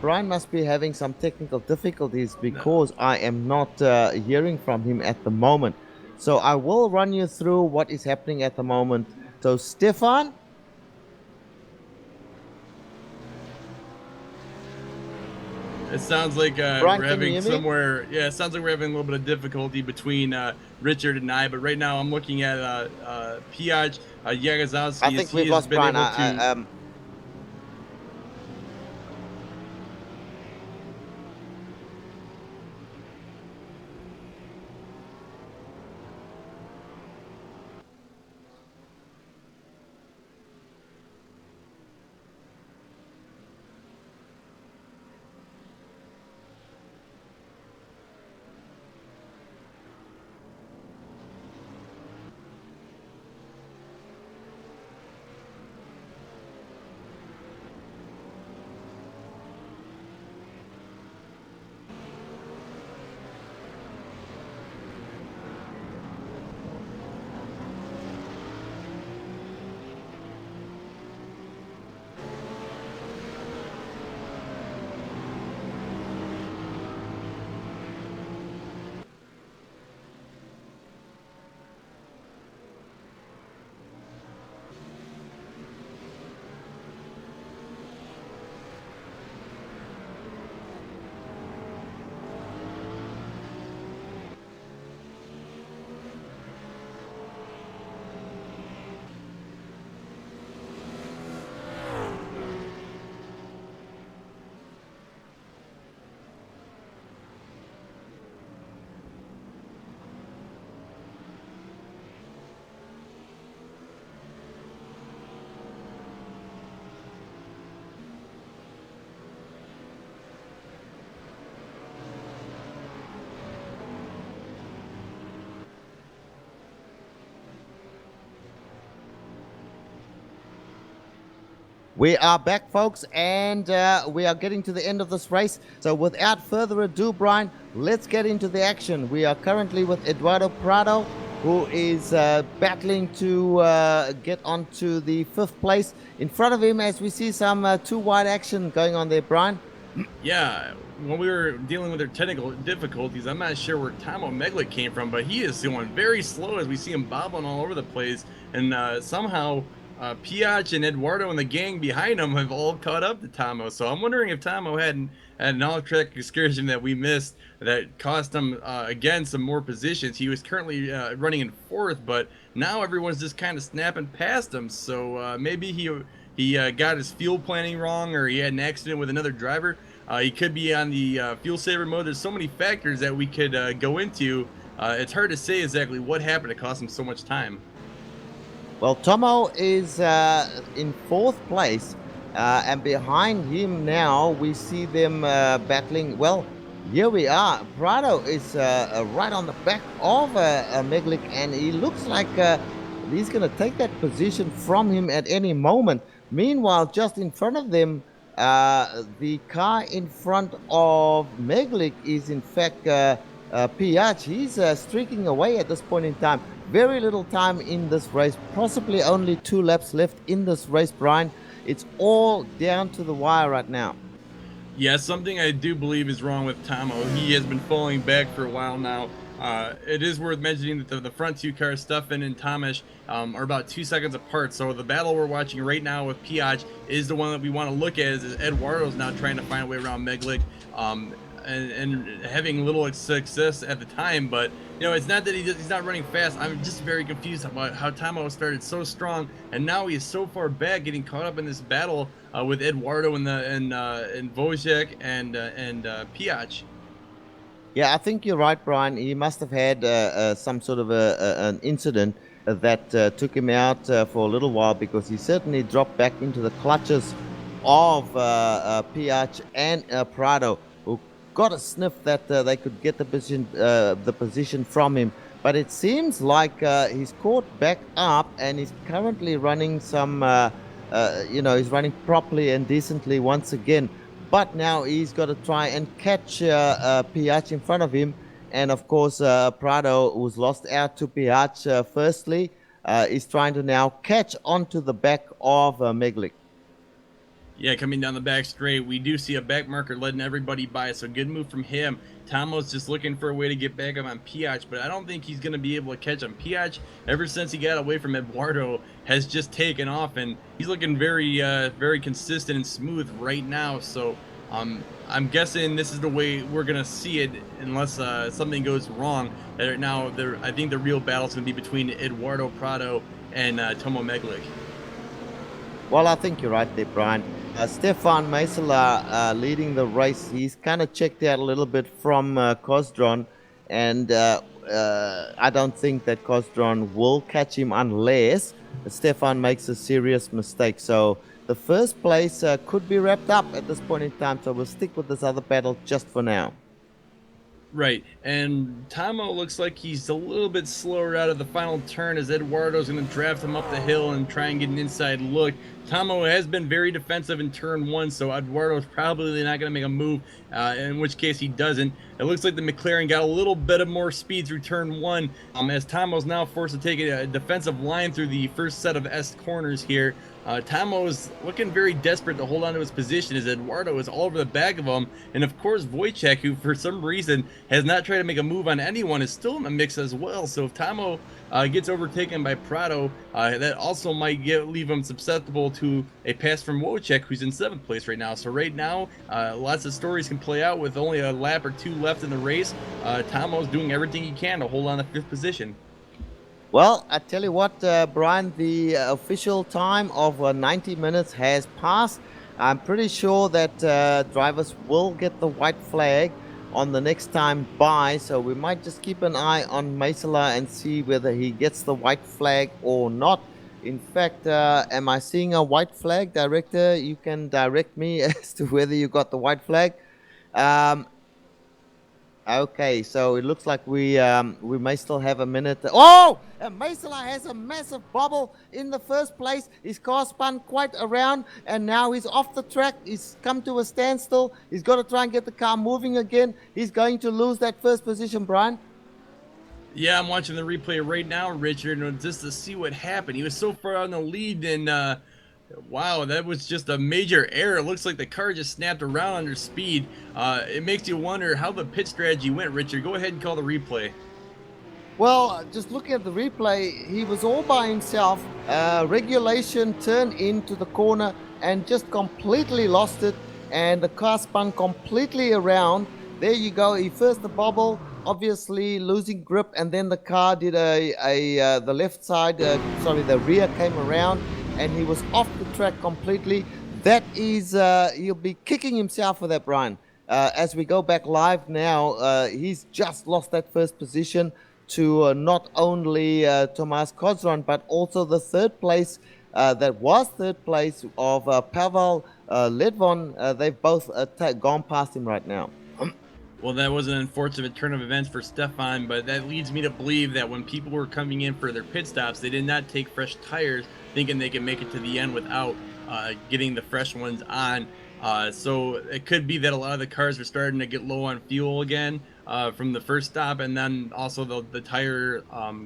Speaker 4: Brian must be having some technical difficulties because I am not hearing from him at the moment. So I will run you through what is happening at the moment. So Stefan?
Speaker 3: It sounds like
Speaker 4: Brian,
Speaker 3: we're having somewhere. Yeah, it sounds like we're having a little bit of difficulty between Richard and I. But right now, I'm looking at Piach Jagazowski.
Speaker 4: I think we've lost Brian. We are back, folks, and we are getting to the end of this race. So without further ado, Brian, let's get into the action. We are currently with Eduardo Prado, who is battling to get onto the 5th place. In front of him, as we see some too wide action going on there, Brian.
Speaker 3: Yeah, when we were dealing with their technical difficulties, I'm not sure where Tomo Meglick came from, but he is going very slow as we see him bobbling all over the place. And somehow Piach and Eduardo and the gang behind him have all caught up to Tomo. So I'm wondering if Tomo had an off-track excursion that we missed that cost him, again, some more positions. He was currently running in 4th, but now everyone's just kind of snapping past him. So maybe he got his fuel planning wrong, or he had an accident with another driver. He could be on the fuel saver mode. There's so many factors that we could go into. It's hard to say exactly what happened to cost him so much time.
Speaker 4: Well, Tomo is in 4th place, and behind him now we see them battling. Well, here we are. Prado is right on the back of Meglick, and he looks like he's going to take that position from him at any moment. Meanwhile, just in front of them, the car in front of Meglick is in fact Piach. He's streaking away at this point in time. Very little time in this race, possibly only 2 laps left in this race, Brian. It's all down to the wire right now.
Speaker 3: Yeah, something I do believe is wrong with Tomo. He has been falling back for a while now. It is worth mentioning that the front 2 cars, Stefan and Tomasz, are about 2 seconds apart. So the battle we're watching right now with Piach is the one that we want to look at, as Eduardo's now trying to find a way around Meglick. And having little success at the time, but it's not that he's not running fast. I'm just very confused about how Tomo started so strong, and now he is so far back, getting caught up in this battle with Eduardo and Wojciech and Piach.
Speaker 4: Yeah, I think you're right, Brian. He must have had some sort of an incident that took him out for a little while, because he certainly dropped back into the clutches of Piach and Prado, who got a sniff that they could get the position from him. But it seems like he's caught back up, and he's currently running some, he's running properly and decently once again. But now he's got to try and catch Piach in front of him. And of course, Prado, who's lost out to Piach firstly, is trying to now catch onto the back of Meglick.
Speaker 3: Yeah, coming down the back straight, we do see a back marker letting everybody by, so good move from him. Tomo's just looking for a way to get back up on Piach, but I don't think he's going to be able to catch him. Piach, ever since he got away from Eduardo, has just taken off, and he's looking very, very consistent and smooth right now. So I'm guessing this is the way we're going to see it, unless something goes wrong. Now, I think the real battle is going to be between Eduardo Prado and Tomo Meglick.
Speaker 4: Well, I think you're right there, Brian. Stefan Meisela leading the race. He's kind of checked out a little bit from Kozdron, and I don't think that Kozdron will catch him unless Stefan makes a serious mistake. So the first place could be wrapped up at this point in time, so we'll stick with this other battle just for now.
Speaker 3: Right, and Tomo looks like he's a little bit slower out of the final turn, as Eduardo's going to draft him up the hill and try and get an inside look. Tomo has been very defensive in turn 1, so Eduardo's probably not going to make a move, in which case he doesn't. It looks like the McLaren got a little bit of more speed through turn 1, as Tomo's now forced to take a defensive line through the first set of S corners here. Tomo's looking very desperate to hold on to his position, as Eduardo is all over the back of him. And of course, Wojciech, who for some reason has not tried to make a move on anyone, is still in the mix as well. So if Tomo gets overtaken by Prado, that also might leave him susceptible to a pass from Wojciech, who's in 7th place right now. So right now, lots of stories can play out with only a lap or 2 left in the race. Tomo's doing everything he can to hold on to 5th position.
Speaker 4: Well, I tell you what, Brian, the official time of 90 minutes has passed. I'm pretty sure that drivers will get the white flag on the next time by, so we might just keep an eye on Meisela and see whether he gets the white flag or not. In fact, am I seeing a white flag, Director? You can direct me as to whether you got the white flag. Okay, so it looks like we may still have a minute. Oh, and Masela has a massive bobble in the first place. His car spun quite around, and now he's off the track. He's come to a standstill. He's got to try and get the car moving again. He's going to lose that first position, Brian.
Speaker 3: Yeah, I'm watching the replay right now, Richard, and just to see what happened. He was so far on the lead, and wow, that was just a major error. It looks like the car just snapped around under speed. It makes you wonder how the pit strategy went, Richard. Go ahead and call the replay.
Speaker 4: Well, just looking at the replay, he was all by himself. Regulation turned into the corner and just completely lost it, and the car spun completely around. There you go. He first the bobble, obviously losing grip, and then the car did the left side, the rear came around, and he was off the track completely. That is, he'll be kicking himself for that, Brian. As we go back live now, he's just lost that first position to not only Tomas Kozron, but also the third place that was third place of Pavel Ledvon. They've both gone past him right now.
Speaker 3: Well, that was an unfortunate turn of events for Stefan, but that leads me to believe that when people were coming in for their pit stops, they did not take fresh tires thinking they could make it to the end without getting the fresh ones on. So it could be that a lot of the cars are starting to get low on fuel again from the first stop, and then also the tire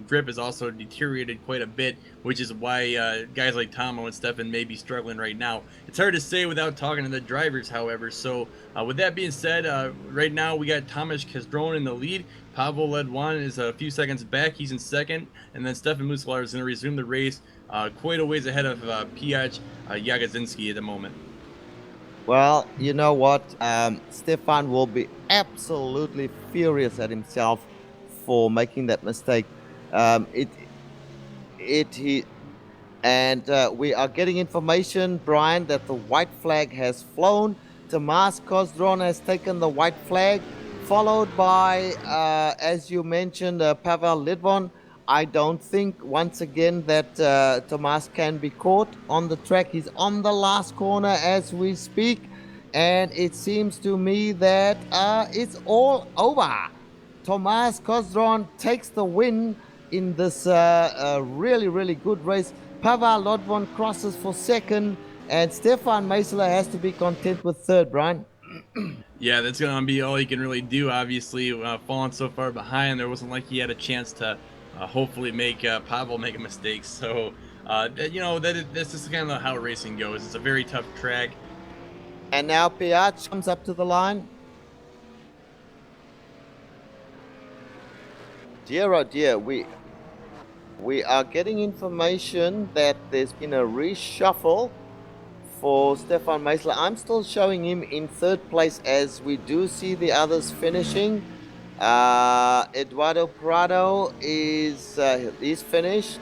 Speaker 3: grip is also deteriorated quite a bit, which is why guys like Tomo and Stefan may be struggling right now. It's hard to say without talking to the drivers, however. So with that being said, right now we got Tomas Kazdron in the lead. Pavel Ledwan is a few seconds back. He's in second, and then Stefan Muslar is going to resume the race quite a ways ahead of Piotr Jagodzinski at the moment.
Speaker 4: Well, you know what? Stefan will be absolutely furious at himself for making that mistake. We are getting information, Brian, that the white flag has flown. Tomas Kozron has taken the white flag, followed by, as you mentioned, Pavel Lidvon. I don't think, once again, that Tomas can be caught on the track. He's on the last corner as we speak, and it seems to me that it's all over. Tomas Kozron takes the win in this really, really good race. Pavel Lodvon crosses for second, and Stefan Masela has to be content with third, Brian.
Speaker 3: Yeah, that's going to be all he can really do, obviously, falling so far behind. There wasn't like he had a chance to hopefully make Pavel make a mistake. So, this is kind of how racing goes. It's a very tough track.
Speaker 4: And now Piotr comes up to the line. Dear, oh dear, we are getting information that there's been a reshuffle for Stefan Masela. I'm still showing him in third place as we do see the others finishing. Eduardo Prado is finished.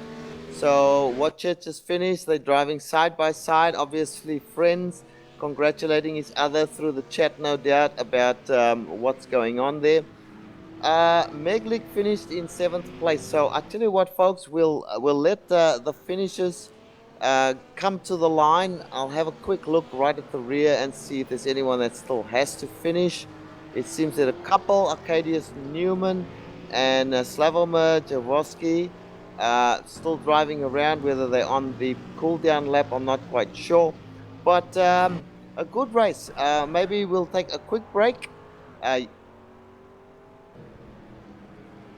Speaker 4: So Wojciech is finished. They're driving side by side, obviously friends, congratulating each other through the chat, no doubt, about what's going on there. Meglik finished in 7th place. So I tell you what, folks, we'll let the finishers come to the line. I'll have a quick look right at the rear and see if there's anyone that still has to finish. It seems that a couple, Arcadius Newman and Slavomir Jaworski, still driving around. Whether they're on the cool down lap, I'm not quite sure. But a good race. Maybe we'll take a quick break.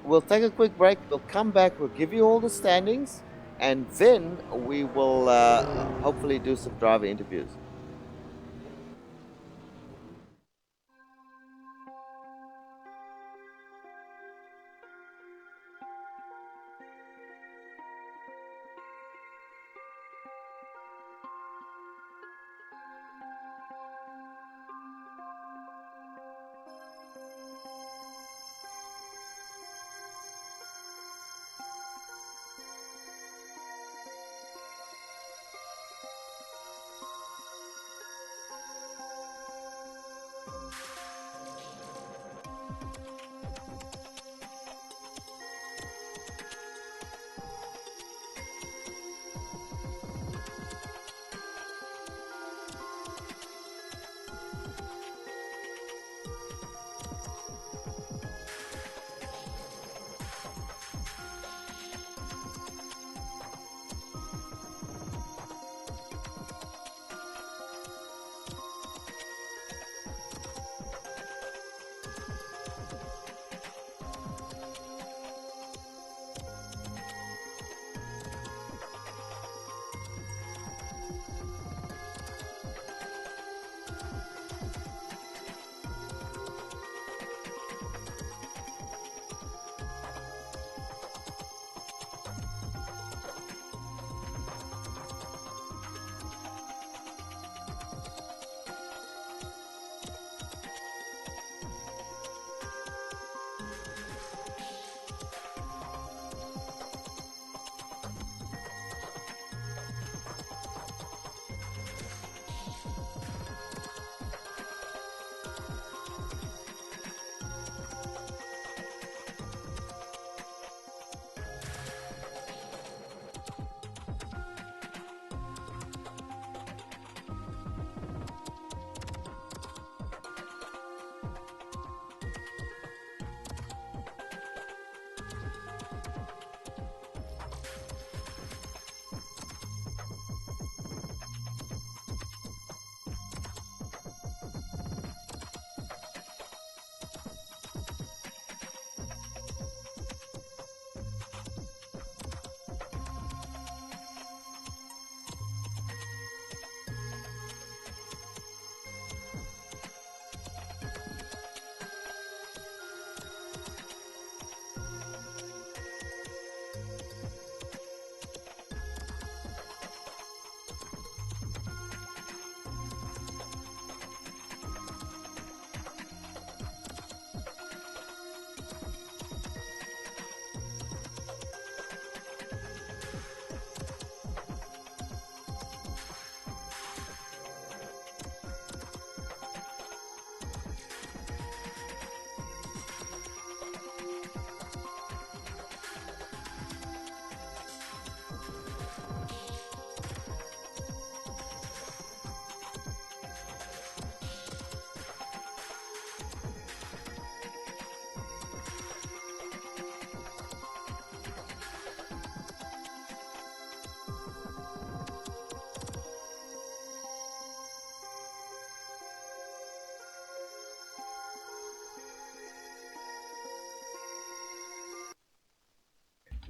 Speaker 4: We'll take a quick break. We'll come back. We'll give you all the standings, and then we will hopefully do some driver interviews.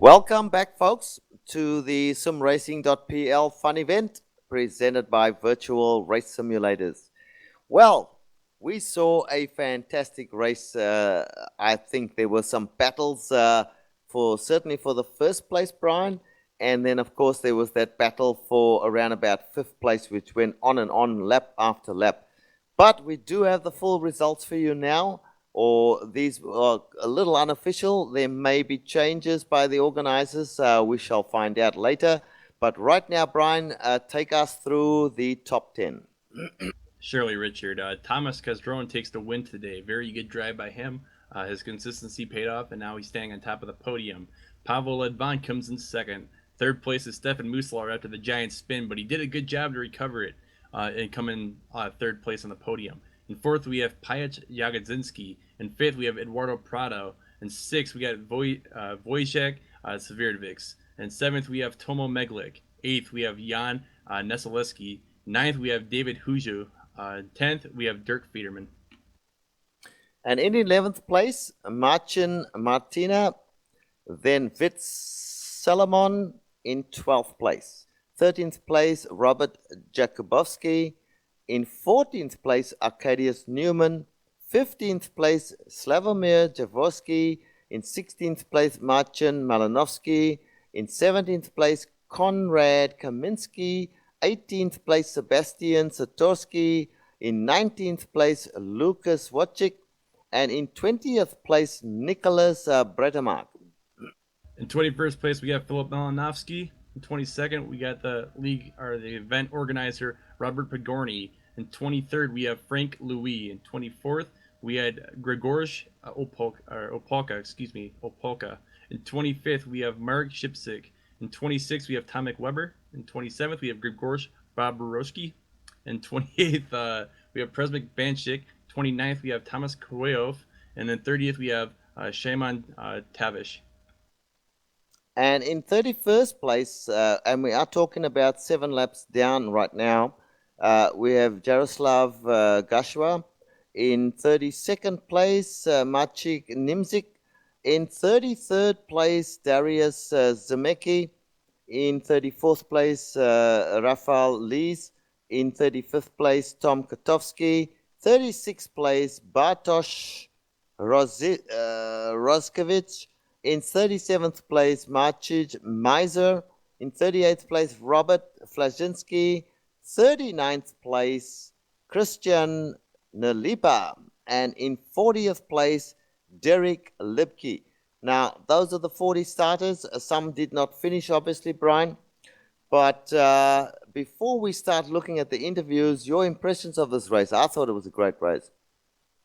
Speaker 4: Welcome back, folks, to the SimRacing.pl fun event presented by Virtual Race Simulators. Well, we saw a fantastic race. I think there were some battles certainly for the first place, Brian, and then of course there was that battle for around about fifth place, which went on and on, lap after lap. But we do have the full results for you now. Or these are a little unofficial. There may be changes by the organizers. We shall find out later. But right now, Brian, take us through the top 10.
Speaker 3: Surely, Richard. Thomas Casdron takes the win today. Very good drive by him. His consistency paid off, and now he's staying on top of the podium. Pavel Ledvan comes in second. Third place is Stefan Muslar after the giant spin, but he did a good job to recover it and come in third place on the podium. In fourth, we have Pajec Jagodzinski. In fifth, we have Eduardo Prado. In sixth, we got Wojciech Severovics. In seventh, we have Tomo Meglik. Eighth, we have Jan Neseleski. Ninth, we have David Huju. 10th, we have Dirk Federman.
Speaker 4: And in 11th place, Marcin Martina. Then Vitz Salomon in 12th place. 13th place, Robert Jakubowski. In 14th place, Arkadiusz Newman. 15th place, Slavomir Jaworski. In 16th place, Marcin Malinowski. In 17th place, Konrad Kaminski. 18th place, Sebastian Satorski. In 19th place, Lucas Wojcik. And in 20th place, Nicholas Bretemark.
Speaker 3: In 21st place, we got Filip Malinovsky. In 22nd, we got the event organizer, Robert Pagorni. In 23rd, we have Frank Louis. In 24th, we had Grzegorz Opolka. In 25th, we have Marek Shipsik. In 26th, we have Tomek Weber. In 27th, we have Grzegorz Baborowski. In 28th, we have Presmik Banchik. 29th, we have Thomas Koweov. And then 30th, we have Shaiman Tavish.
Speaker 4: And in 31st place, and we are talking about 7 laps down right now, we have Jaroslav Gashwa. In 32nd place, Maciej Nimzik. In 33rd place, Darius Zemecki. In 34th place, Rafael Lees. In 35th place, Tom Katowski. 36th place, Bartosz Roskevich. In 37th place, Maciej Meiser. In 38th place, Robert Flazinski. 39th place, Christian Nalipa. And in 40th place, Derek Lipke. Now, those are the 40 starters. Some did not finish, obviously, Brian. But before we start looking at the interviews, your impressions of this race. I thought it was a great race.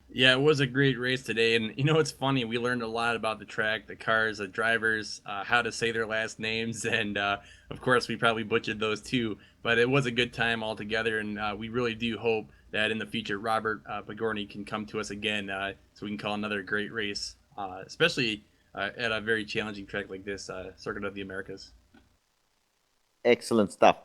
Speaker 3: Yeah, it was a great race today, and it's funny. We learned a lot about the track, the cars, the drivers, how to say their last names, and of course, we probably butchered those too. But it was a good time altogether, and we really do hope that in the future, Robert Pagorni can come to us again, so we can call another great race, especially at a very challenging track like this, Circuit of the Americas.
Speaker 4: Excellent stuff.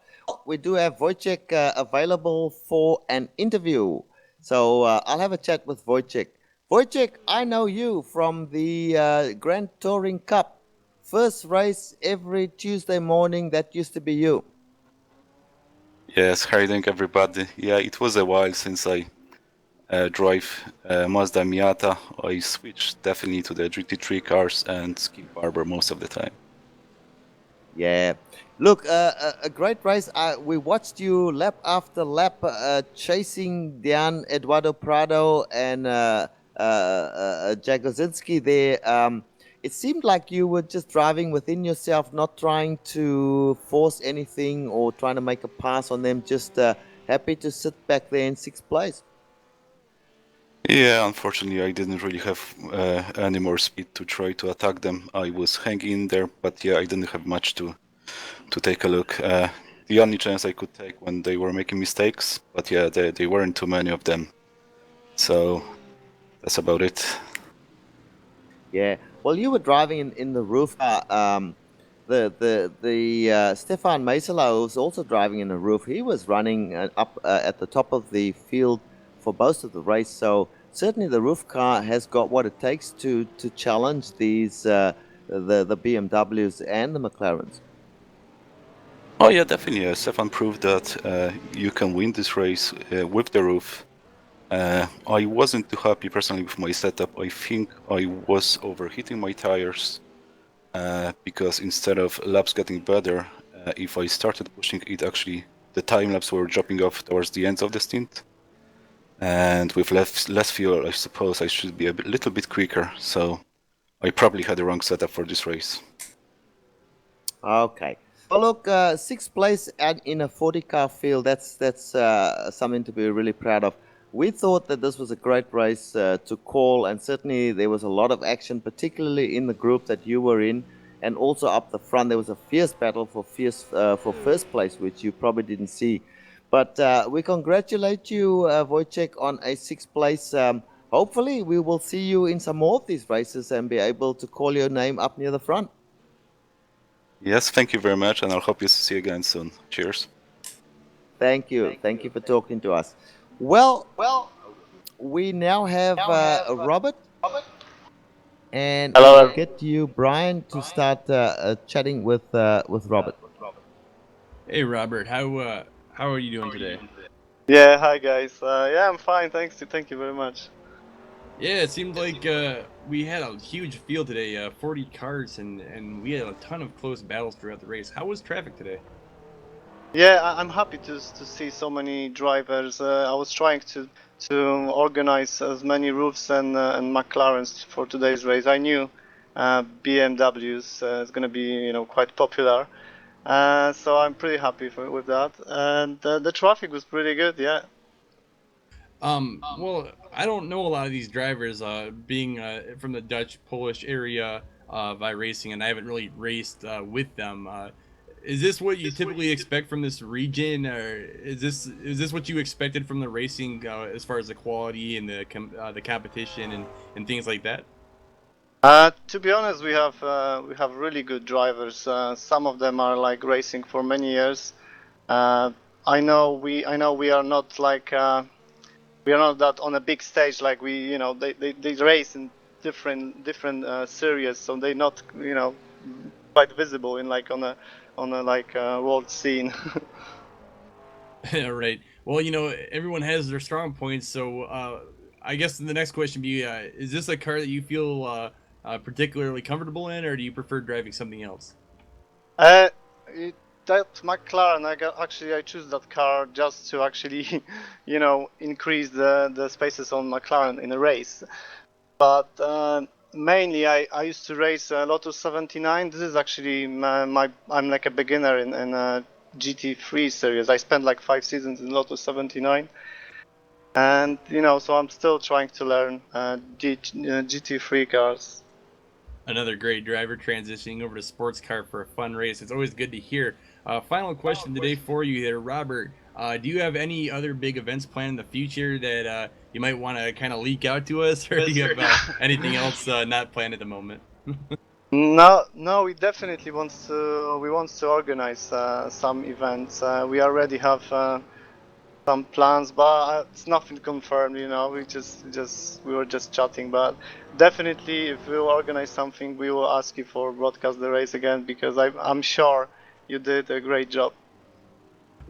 Speaker 4: We do have Wojciech available for an interview. So I'll have a chat with Wojciech. Wojciech, I know you from the Grand Touring Cup. First race every Tuesday morning, that used to be you.
Speaker 1: Yes, hi doing everybody. Yeah, it was a while since I drove Mazda Miata. I switched definitely to the GT3 cars and skip Barber most of the time.
Speaker 4: Yeah. Look, a great race. We watched you lap after lap chasing down Eduardo Prado and Jagozinski there. It seemed like you were just driving within yourself, not trying to force anything or trying to make a pass on them, just happy to sit back there in sixth place.
Speaker 1: Yeah, unfortunately, I didn't really have any more speed to try to attack them. I was hanging in there, but yeah, I didn't have much to take a look. The only chance I could take when they were making mistakes, but yeah, they weren't too many of them. So that's about it.
Speaker 4: Yeah. Well, you were driving in the roof. The Stefan Meisela was also driving in the roof. He was running up at the top of the field for most of the race. So certainly the roof car has got what it takes to challenge these the BMWs and the McLarens.
Speaker 1: Oh yeah, definitely. Stefan proved that you can win this race with the roof. I wasn't too happy personally with my setup. I think I was overheating my tires because instead of laps getting better, if I started pushing it, actually the time laps were dropping off towards the ends of the stint. And with less fuel, I suppose I should be a little bit quicker. So I probably had the wrong setup for this race.
Speaker 4: Okay. Well, look, sixth place in a 40-car field, that's something to be really proud of. We thought that this was a great race to call, and certainly there was a lot of action, particularly in the group that you were in, and also up the front. There was a fierce battle for first place, which you probably didn't see. But we congratulate you, Wojciech, on a sixth place. Hopefully, we will see you in some more of these races and be able to call your name up near the front.
Speaker 1: Yes, thank you very much, and I'll hope you see you again soon. Cheers.
Speaker 4: Thank you. Thank you for talking to us. Well, we now have Robert. And
Speaker 6: Hello.
Speaker 4: I'll get you, Brian, to start chatting with Robert.
Speaker 3: Hey, Robert, how are you doing today?
Speaker 6: Yeah, hi guys. Yeah, I'm fine. Thanks. Thank you very much.
Speaker 3: Yeah, it seemed like we had a huge field today, 40 cars, and we had a ton of close battles throughout the race. How was traffic today?
Speaker 6: Yeah, I'm happy to see so many drivers. I was trying to organize as many roofs and McLarens for today's race. I knew BMWs is going to be quite popular, so I'm pretty happy with that. And the traffic was pretty good. Yeah.
Speaker 3: Well, I don't know a lot of these drivers, being from the Dutch-Polish area of iRacing, and I haven't really raced with them. Is this what you typically expect from this region, or is this what you expected from the racing as far as the quality and the competition and things like that?
Speaker 6: To be honest, we have really good drivers. Some of them are like racing for many years. I know we are not like we are not that on a big stage like we, you know, they race in different series, so they're not, you know, quite visible in like on a like world scene.
Speaker 3: Right. Well, you know, everyone has their strong points, so I guess the next question would be: is this a car that you feel particularly comfortable in, or do you prefer driving something else?
Speaker 6: It, that McLaren, actually I choose that car just to actually, you know, increase the spaces on McLaren in a race. But mainly I used to race Lotus 79. This is actually I'm like a beginner in GT3 series. I spent like 5 seasons in Lotus 79. And, you know, so I'm still trying to learn GT3 cars.
Speaker 3: Another great driver transitioning over to sports car for a fun race. It's always good to hear. Final question today for you there, Robert. Do you have any other big events planned in the future that you might want to kind of leak out to us, or do you have anything else not planned at the moment?
Speaker 6: No, we definitely want to organize some events. We already have some plans, but it's nothing confirmed. You know, we were just chatting. But definitely, if we will organize something, we will ask you for broadcast the race again, because I'm sure you did a great job.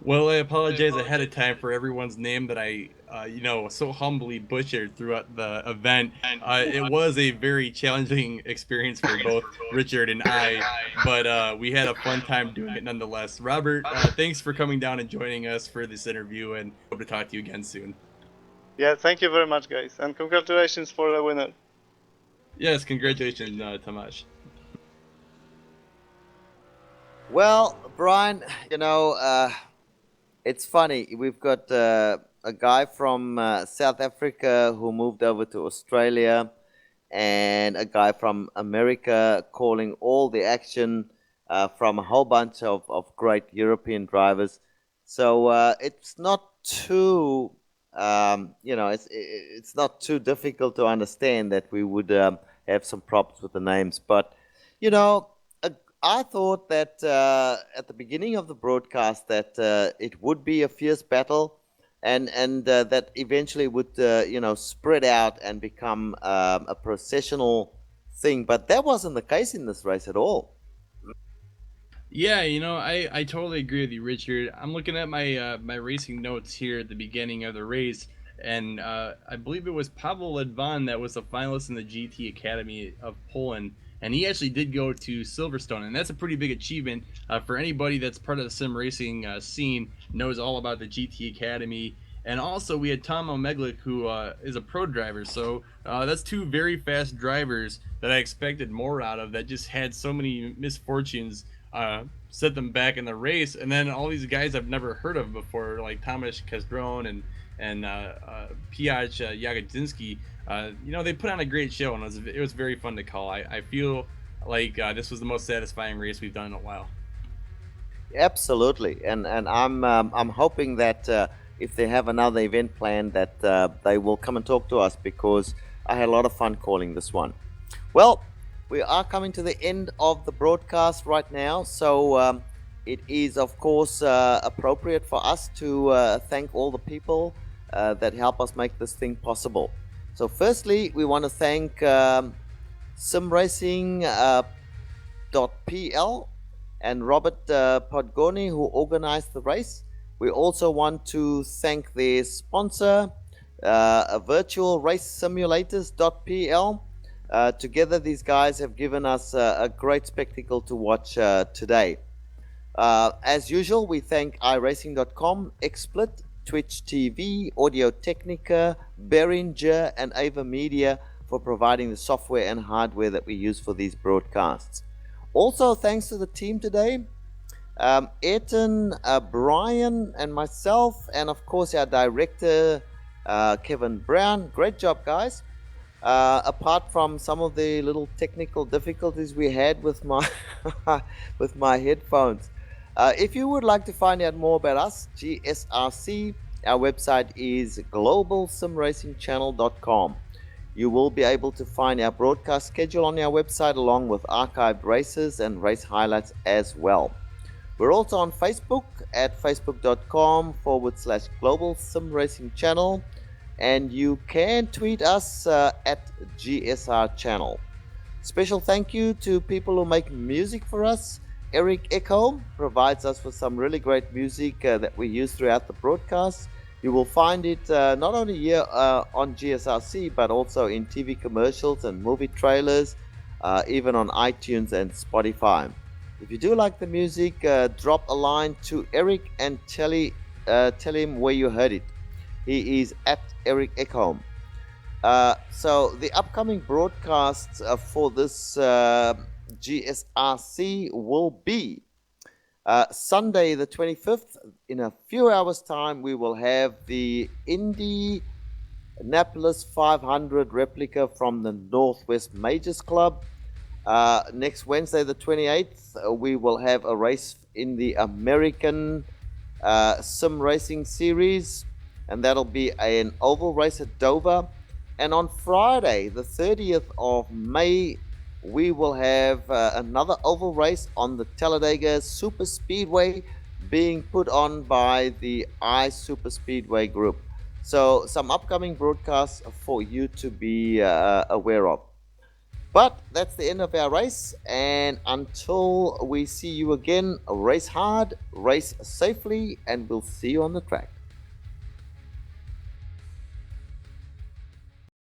Speaker 3: Well, I apologize ahead of time for everyone's name that I, you know, so humbly butchered throughout the event. It was a very challenging experience for both Richard and I, but we had a fun time doing it nonetheless. Robert, thanks for coming down and joining us for this interview, and hope to talk to you again soon.
Speaker 6: Yeah, thank you very much, guys, and congratulations for the winner.
Speaker 3: Yes, congratulations, Tomasz.
Speaker 4: Well, Brian, you know, it's funny. We've got a guy from South Africa who moved over to Australia, and a guy from America calling all the action from a whole bunch of great European drivers. So it's not too, you know, it's not too difficult to understand that we would have some problems with the names. But, you know, I thought that at the beginning of the broadcast that it would be a fierce battle, and that eventually would you know, spread out and become a processional thing. But that wasn't the case in this race at all.
Speaker 3: Yeah, you know, I totally agree with you, Richard. I'm looking at my my racing notes here at the beginning of the race, and I believe it was Pavel Ledvan that was a finalist in the GT Academy of Poland, and he actually did go to Silverstone, and that's a pretty big achievement for anybody that's part of the sim racing scene, knows all about the GT Academy. And also we had Tom Omeglic, who is a pro driver, so that's two very fast drivers that I expected more out of, that just had so many misfortunes set them back in the race. And then all these guys I've never heard of before, like Tomasz Kazdron and Piotr Jagodzinski, you know, they put on a great show, and it was very fun to call. I feel like this was the most satisfying race we've done in a while.
Speaker 4: Absolutely, and I'm hoping that if they have another event planned, that they will come and talk to us, because I had a lot of fun calling this one. Well, we are coming to the end of the broadcast right now, so it is of course appropriate for us to thank all the people that help us make this thing possible. So firstly, we want to thank SimRacing.pl and Robert Podgoni, who organized the race. We also want to thank their sponsor, Virtual Race Simulators.pl. Together, these guys have given us a great spectacle to watch today. As usual, we thank iRacing.com, XSplit, Twitch TV, Audio Technica, Behringer, and Ava Media for providing the software and hardware that we use for these broadcasts. Also, thanks to the team today, Ayrton, Brian, and myself, and of course our director, Kevin Brown. Great job, guys. Apart from some of the little technical difficulties we had with my with my headphones. If you would like to find out more about us, GSRC, our website is globalsimracingchannel.com. You will be able to find our broadcast schedule on our website, along with archived races and race highlights as well. We're also on Facebook at facebook.com/Global Sim Racing Channel. and you can tweet us at GSR Channel. Special thank you to people who make music for us. Eric Ekholm provides us with some really great music that we use throughout the broadcast. You will find it not only here on GSRC, but also in TV commercials and movie trailers, even on iTunes and Spotify. If you do like the music, drop a line to Eric and tell him where you heard it. He is at Eric Ekholm. So the upcoming broadcasts for this GSRC will be Sunday the 25th. In a few hours time we will have the Indianapolis 500 replica from the Northwest Majors Club. Next Wednesday the 28th we will have a race in the American Sim Racing Series, and that'll be an oval race at Dover. And on Friday the 30th of May we will have another oval race on the Talladega Super Speedway, being put on by the Super Speedway group. So some upcoming broadcasts for you to be aware of. But that's the end of our race, and until we see you again, race hard, race safely, and we'll see you on the track.